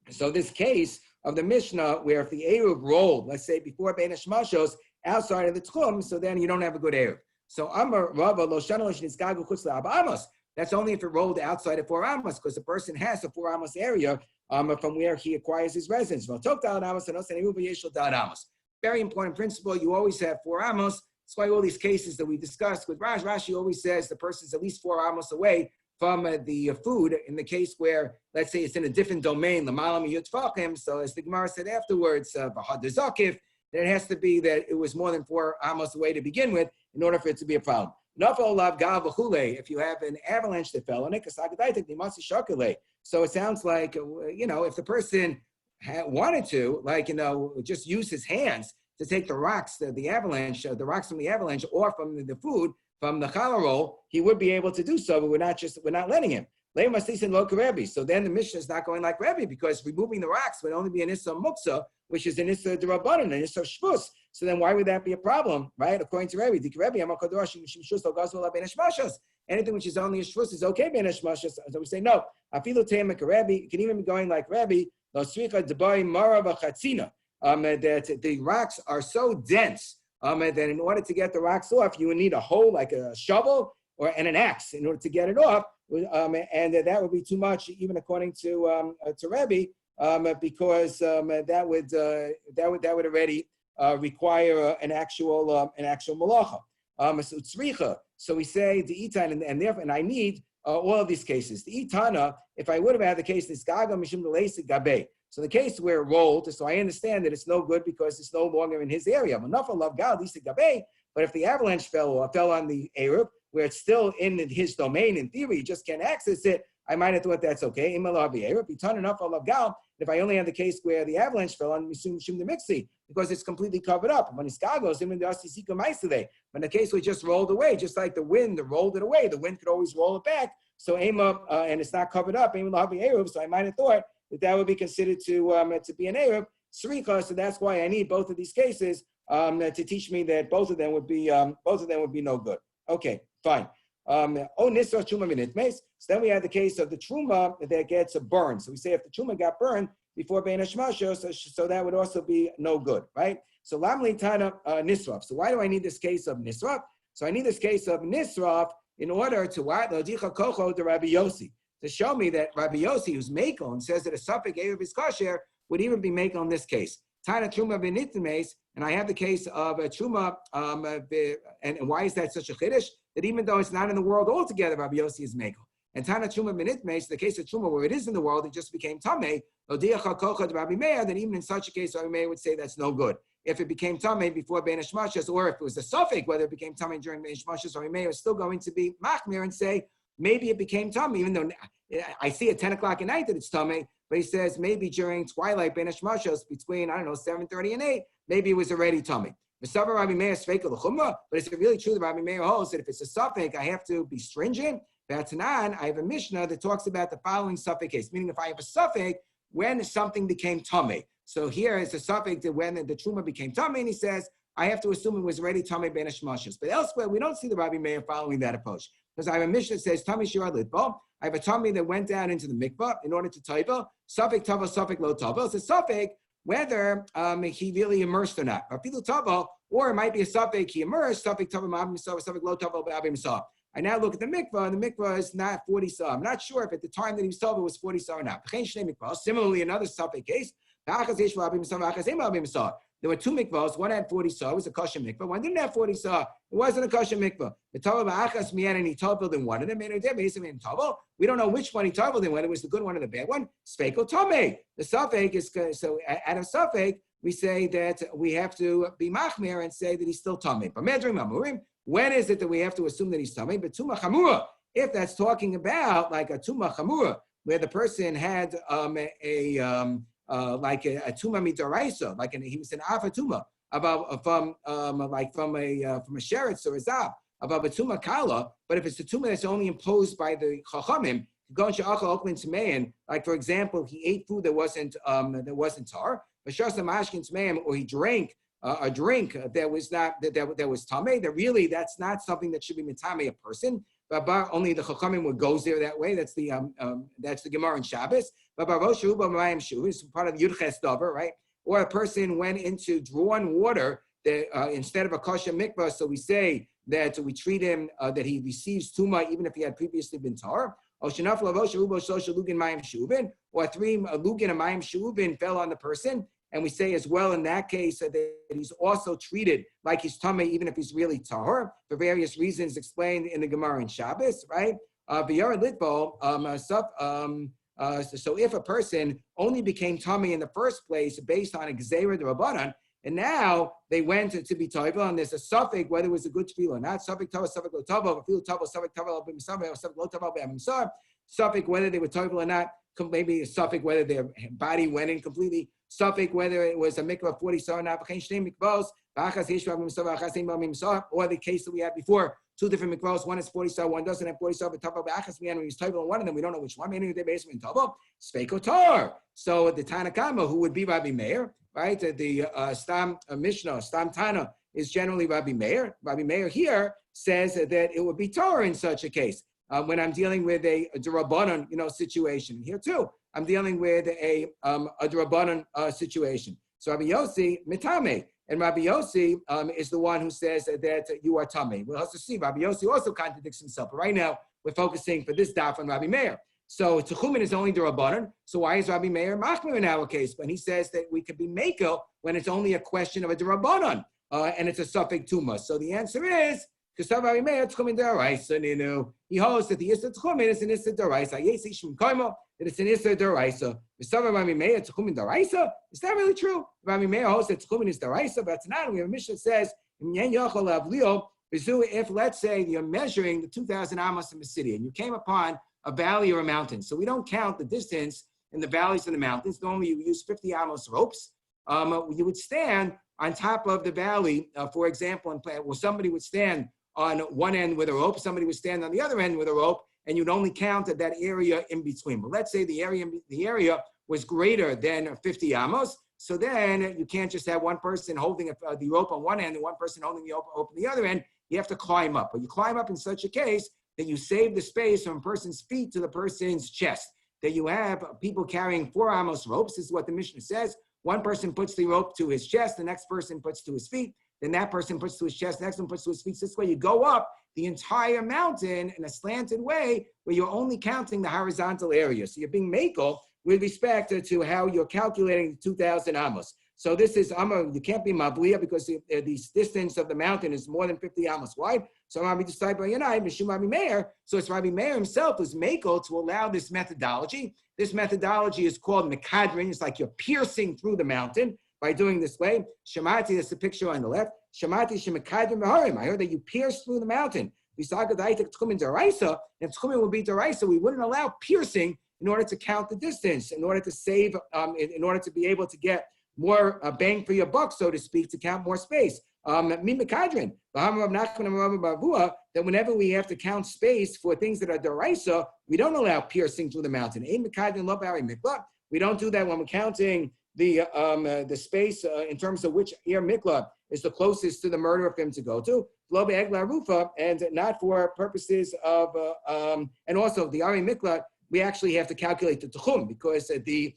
so this case of the Mishnah, where if the eruv rolled, let's say before Bein Hashmashos, outside of the tchum, so then you don't have a good eruv. So Amar Rava Lo Shana Lo Shnitzgagu Chutz La'Ab Amos. That's only if it rolled outside of 4 amos, because the person has a 4 amos area from where he acquires his residence. Very important principle. You always have 4 amos. That's why all these cases that we discussed with Rashi always says the person's at least 4 amos away from the food. In the case where, let's say, it's in a different domain, so as the Gemara said afterwards, that it has to be that it was more than 4 amos away to begin with in order for it to be a problem. If you have an avalanche that fell on it, so it sounds like, if the person wanted to, just use his hands to take the rocks, the rocks from the avalanche or from the food, from the challah roll, he would be able to do so, but we're not letting him. So then the Mishnah is not going like Rebbe, because removing the rocks would only be an Issa Muksa, which is an Issa D'Rabbanan, an Issa Shvus. So then why would that be a problem, right? According to Rebbe, anything which is only a Shvus is okay, Ben Hashmashos. So we say no. Afilu Temek Rebbe, you can even be going like Rebbe, that the rocks are so dense that in order to get the rocks off, you would need a hoe, like a shovel, and an axe in order to get it off. And that would be too much, even according to Rebbe, because that would already require an actual malacha. So tzricha. So we say the Itan, and therefore, and I need all of these cases. The Itana, if I would have had the case, this Gaga Mishum Delesi Gabe. So the case where it rolled, so I understand that it's no good because it's no longer in his area. But if the avalanche fell on the Arab, where it's still in his domain, in theory, you just can't access it, I might have thought that's okay. If I only had the case where the avalanche fell on because it's completely covered up. When the case was just rolled away, just like the wind rolled it away, the wind could always roll it back. So and it's not covered up. So I might have thought that would be considered to be an Arab. Srika, so that's why I need both of these cases to teach me that both of them would be no good. Okay, fine. So then we have the case of the truma that gets burned. So we say if the truma got burned before Bein Hashmashos, so that would also be no good, right? So lamli tana nisraf. So why do I need this case of nisraf? So I need this case of nisraf in order to what? Lodicha kocho to Rabbi Yossi, to show me that Rabbi Yossi, who's Mako and says that a suffix Erev is kosher, would even be Mako in this case. Tana truma b'nitmes, and I have the case of a truma, and why is that such a chiddush? That even though it's not in the world altogether, Rabbi Yossi is Mako. And Tana truma b'nitmes, the case of truma where it is in the world, it just became tamei. Lodiach kocha Rabbi Meir, then even in such a case, Rabbi Meir would say that's no good. If it became tamei before Bein Hashmashos, or if it was a suffix, whether it became tamei during Bein Hashmashos, Rabbi Meir is still going to be machmir and say maybe it became tamei, even though I see at 10 o'clock at night that it's tamei. But he says maybe during twilight, Bein Hashmashos, between, 7:30 and 8, maybe it was already tummy. But is it really true that Rabbi Meir holds that if it's a suffix, I have to be stringent? That's not. I have a Mishnah that talks about the following suffix case, meaning if I have a suffix, when something became tummy. So here is a suffix that when the truma became tummy, and he says, I have to assume it was already tummy Bein Hashmashos. But elsewhere, we don't see the Rabbi Meir following that approach. Because I have a Mishnah that says, Tummy Shirah Litbo. I have a tummy that went down into the mikvah in order to taiva. Suffix tava, suffix lo tava. It's a suffix whether he really immersed or not. Or it might be a suffix he immersed, suffix tava ma'abim misah, suffix lo tava ba'abim misah. I now look at the mikvah, and the mikvah is not 40 sah. I'm not sure if at the time that he was tava it was 40 sah or not. Similarly, another suffix case, there were two mikvahs. One had 40 sah, it was a kosher mikvah. One didn't have 40 sah, it wasn't a kosher mikvah. The tava ba'achas miyan, and he taveled in one of them. We don't know which one he taveled in, whether it was the good one or the bad one. Speiko tome. The suffix is, so out of suffix, we say that we have to be machmir and say that he's still tame. When is it that we have to assume that he's tame? But tuma chamura, if that's talking about like a tuma chamura, where the person had like a tuma midaraisa, like he was an afa tuma from a sheretz or a zab above a tuma kala. But if it's a tuma that's only imposed by the chachamim, like for example, he ate food that wasn't tar, or he drank a drink that was not that was tamei, that really that's not something that should be mitame a person. But only the chachamim would goes there that way. That's the Gemara in Shabbos. But is part of Yudches Dover, right? Or a person went into drawn water that instead of a kosher mikvah, so we say that we treat him that he receives tuma even if he had previously been tar. Or 3 lugin and mayim shuvin fell on the person. And we say as well in that case that he's also treated like he's tamei even if he's really tahor for various reasons explained in the Gemara in Shabbos, right? So if a person only became tamei in the first place based on a gzeira d'Rabbanan, and now they went to be taiva, and there's a suffix whether it was a good tefillah or not. Suffix tava, suffix lo tava, tefillah tava, suffix tava lo b'misar, suffix lo tava b'amisar. Suffix whether they were taiva or not. Maybe a suffix whether their body went in completely. Suffix whether it was a mikvah 40 sah or not. Or the case that we had before, two different mikvahs. One is 40 sah, one doesn't have 40 sah. But tava b'achas miyan, when he's taiva on one of them, we don't know which one. Maybe they're basically in tava. Speiko tar. So the Tanakama, who would be Rabbi Meir, right? The Stam Mishnah, Stam Tana is generally Rabbi Meir. Rabbi Meir here says that it would be tar in such a case. When I'm dealing with a d'Rabbanan, situation. Here too, I'm dealing with a d'Rabbanan situation. So Rabbi Yossi mitame, and Rabbi Yossi is the one who says that you are tamei. We'll have to see. Rabbi Yossi also contradicts himself. But right now, we're focusing for this daf on Rabbi Meir. So Techumin is only d'Rabbanan. So why is Rabbi Meir machmir in our case? When he says that we could be mekel when it's only a question of a d'Rabbanan and it's a suffix tuma. So the answer is Because Rabbi Meir Tchumen Daraisa, he holds that the Issa Tchumen is an Issa Daraisa. Yesi Shim Koimo, that it's an Issa Daraisa. Rabbi Meir Tchumen Daraisa. Is that really true? Rabbi Meir holds that Tchumen is Daraisa, but it's not. We have a mission that says, if let's say you're measuring the 2,000 amos in the city and you came upon a valley or a mountain, so we don't count the distance in the valleys and the mountains. Normally you use 50 amos ropes. You would stand on top of the valley, for example, and somebody would stand on one end with a rope, somebody would stand on the other end with a rope, and you'd only count at that area in between. But let's say the area was greater than 50 amos, so then you can't just have one person holding the rope on one end and one person holding the rope on the other end. You have to climb up. But you climb up in such a case that you save the space from a person's feet to the person's chest. That you have people carrying 4 amos ropes. This is what the Mishnah says. One person puts the rope to his chest, the next person puts to his feet, then that person puts to his chest, the next one puts to his feet. So this way you go up the entire mountain in a slanted way where you're only counting the horizontal area. So you're being makel with respect to how you're calculating 2,000 amos. So this is, you can't be Mavliya because the distance of the mountain is more than 50 amos wide. So Rabbi Desai Bar Yanai, Mishum Rabbi Meir. So it's Rabbi Meir himself who's makel to allow this methodology. This methodology is called Mekadrin. It's like you're piercing through the mountain by doing this way. Shemati, that's the picture on the left. Shemati Shemekadrin Beharim. I heard that you pierce through the mountain. Visaga Daitek Tchumen Daraisa, and Tchumen would be Daraisa. We wouldn't allow piercing in order to count the distance, in order to save, in order to be able to get more bang for your buck, so to speak, to count more space. That whenever we have to count space for things that are deraisa, we don't allow piercing through the mountain. We don't do that when we're counting the space in terms of which air mikla is the closest to the murderer for him to go to. And not for purposes of, and also the Ari Mikla, we actually have to calculate the tchum because the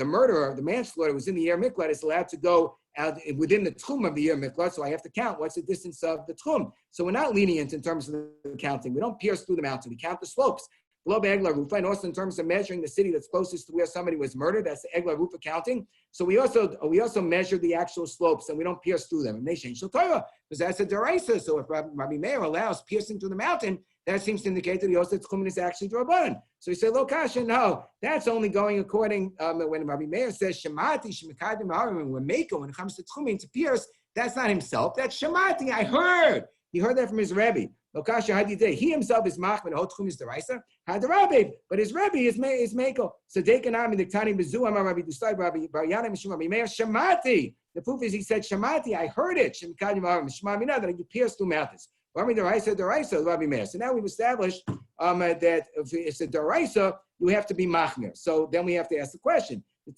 murderer, the manslaughter was in the air miklat, is allowed to go out within the tchum of the air miklat, so I have to count what's the distance of the tchum. So we're not lenient in terms of the counting. We don't pierce through the mountain. We count the slopes. And also in terms of measuring the city that's closest to where somebody was murdered, that's the Egla Rufa counting. So we also measure the actual slopes and we don't pierce through them. And they change the Torah because that's a deraisa. So if Rabbi Meir allows piercing through the mountain, that seems to indicate that the Yosef Tchumen is actually Drabanan. So he said, Lo Kasha, no, that's only going according, when Rabbi Meir says, Shemati, Shemakadim, Harim, when Mako, when it comes to Tchumen, to pierce, that's not himself, that's Shemati, I heard. He heard that from his Rebbe. Lo Kasha, he himself is Machman, Ho Tchumen is Deraisa, Hadarabib, but his Rebbe is Mako. So Dekanami, the Tani Bezu, Amar Rabbi Dusai, Rabbi Baryana, Mishum, Rabbi Meir, Shemati. The proof is he said, Shemati, I heard it, Shemakadim, Harim, Shemami, that you pierce through mountains. So now we've established that if it's a deraisa, you have to be machmir. So then we have to ask the question. We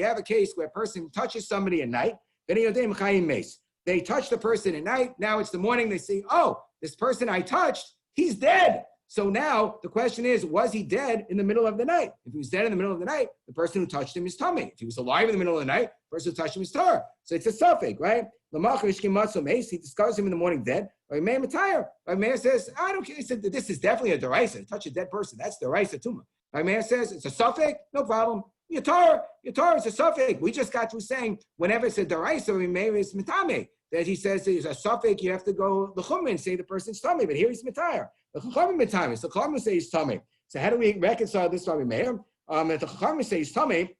have a case where a person touches somebody at night. They touch the person at night. Now it's the morning. They say, oh, this person I touched, he's dead. So now the question is, was he dead in the middle of the night? If he was dead in the middle of the night, the person who touched him is tummy. If he was alive in the middle of the night, the person who touched him is tar. So it's a suffix, right? He discovers him in the morning dead. Rabbi Meir says, I don't care. He said, this is definitely a deraisa. Touch a dead person. That's deraisa tuma. Rabbi Meir says, it's a suffix. No problem. Your Torah is a suffix. We just got through saying whenever it's a deraisa, Rabbi Meir is mitame. That he says it's a suffix, you have to go the chum and say the person's tummy. But here he's mitayr. The chum mitame. So chum say he's tummy. So how do we reconcile this, Rabbi Meir? If the chum say he's tummy,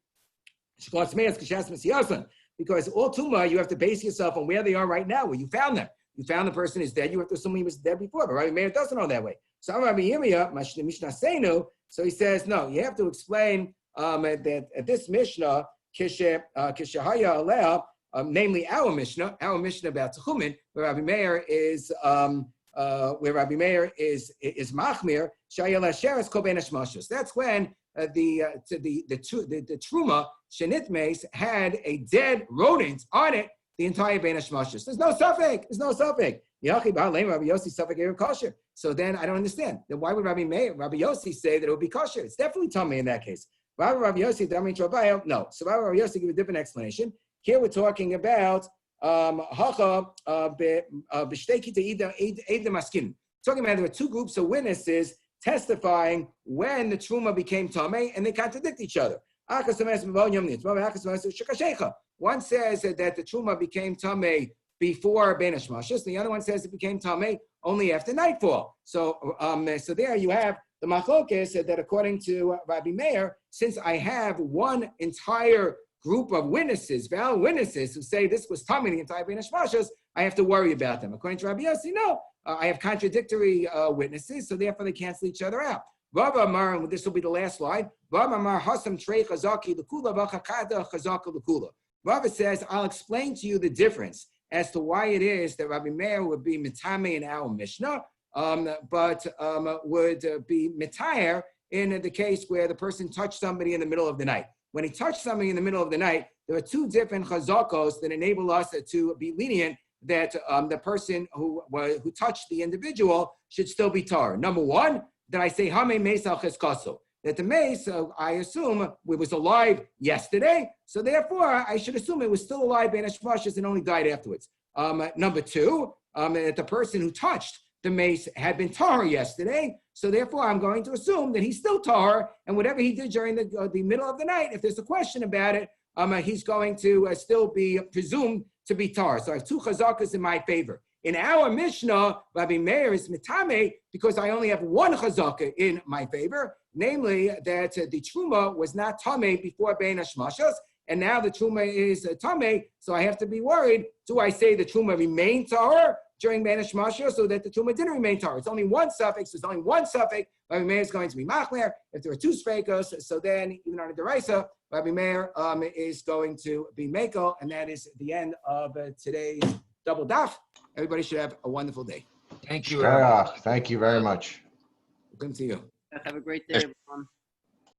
because all tumah, you have to base yourself on where they are right now, where you found them. You found the person is dead, you have to assume he was dead before. But Rabbi Meir doesn't know that way. So Rabbi Yirmiyah, Mishnah Seinu, so he says, no, you have to explain that at this Mishnah, Kishahaya Alea, namely our Mishnah about Tchumen, where Rabbi Meir is Machmir, Shayel Asheres Kol Ben Hashmashos. That's when the truma shenitmes had a dead rodent on it the entire Ben Hashmashos. There's no suffix. So then I don't understand. Then why would Rabbi Yossi say that it would be kosher? It's definitely tummy in that case. Rabbi Yossi, no. So Rabbi Yossi give a different explanation. Here we're talking about hacha b'shteki te'ida maskin. Talking about there were two groups of witnesses testifying when the truma became tamei, and they contradict each other. One says that the truma became tamei before Ben Hashmashas. The other one says it became Tameh only after nightfall. So there you have the machlokes that according to Rabbi Meir, since I have one entire group of witnesses, valid witnesses, who say this was Tameh the entire Ben Hashmashas, I have to worry about them. According to Rabbi Yossi, no, I have contradictory witnesses, so therefore they cancel each other out. Rav Amar, and this will be the last slide. Rav Amar Hasam Trei Chazaki L'Kula V'Chakada Chazaka L'Kula. Rav says, I'll explain to you the difference as to why it is that Rabbi Meir would be mitame in our Mishnah, but would be mitayer in the case where the person touched somebody in the middle of the night. When he touched somebody in the middle of the night, there are two different chazakos that enable us to be lenient that the person who touched the individual should still be tar. Number one, that I say hame meis al cheskaso, that the mace, I assume, it was alive yesterday, so therefore I should assume it was still alive Ben Hashmashas and only died afterwards. Number two, that the person who touched the mace had been tar yesterday, so therefore I'm going to assume that he's still tar, and whatever he did during the middle of the night, if there's a question about it, he's going to still be presumed to be tar. So I have two chazakas in my favor. In our Mishnah, Rabbi Meir is mitame because I only have one chazaka in my favor, namely that the truma was not tameh before Ben Hashmashas, and now the truma is tameh, so I have to be worried. Do I say the truma remained tahor during Ben Hashmashas, so that the truma didn't remain tahor? It's only one suffix. There's only one suffix. Rabbi Meir is going to be machler. If there are two sfeikos, so then even on a deraisa, Rabbi Meir is going to be mekel, and that is the end of today's double daf. Everybody should have a wonderful day. Thank you very much. Good to see you. Have a great day, everyone.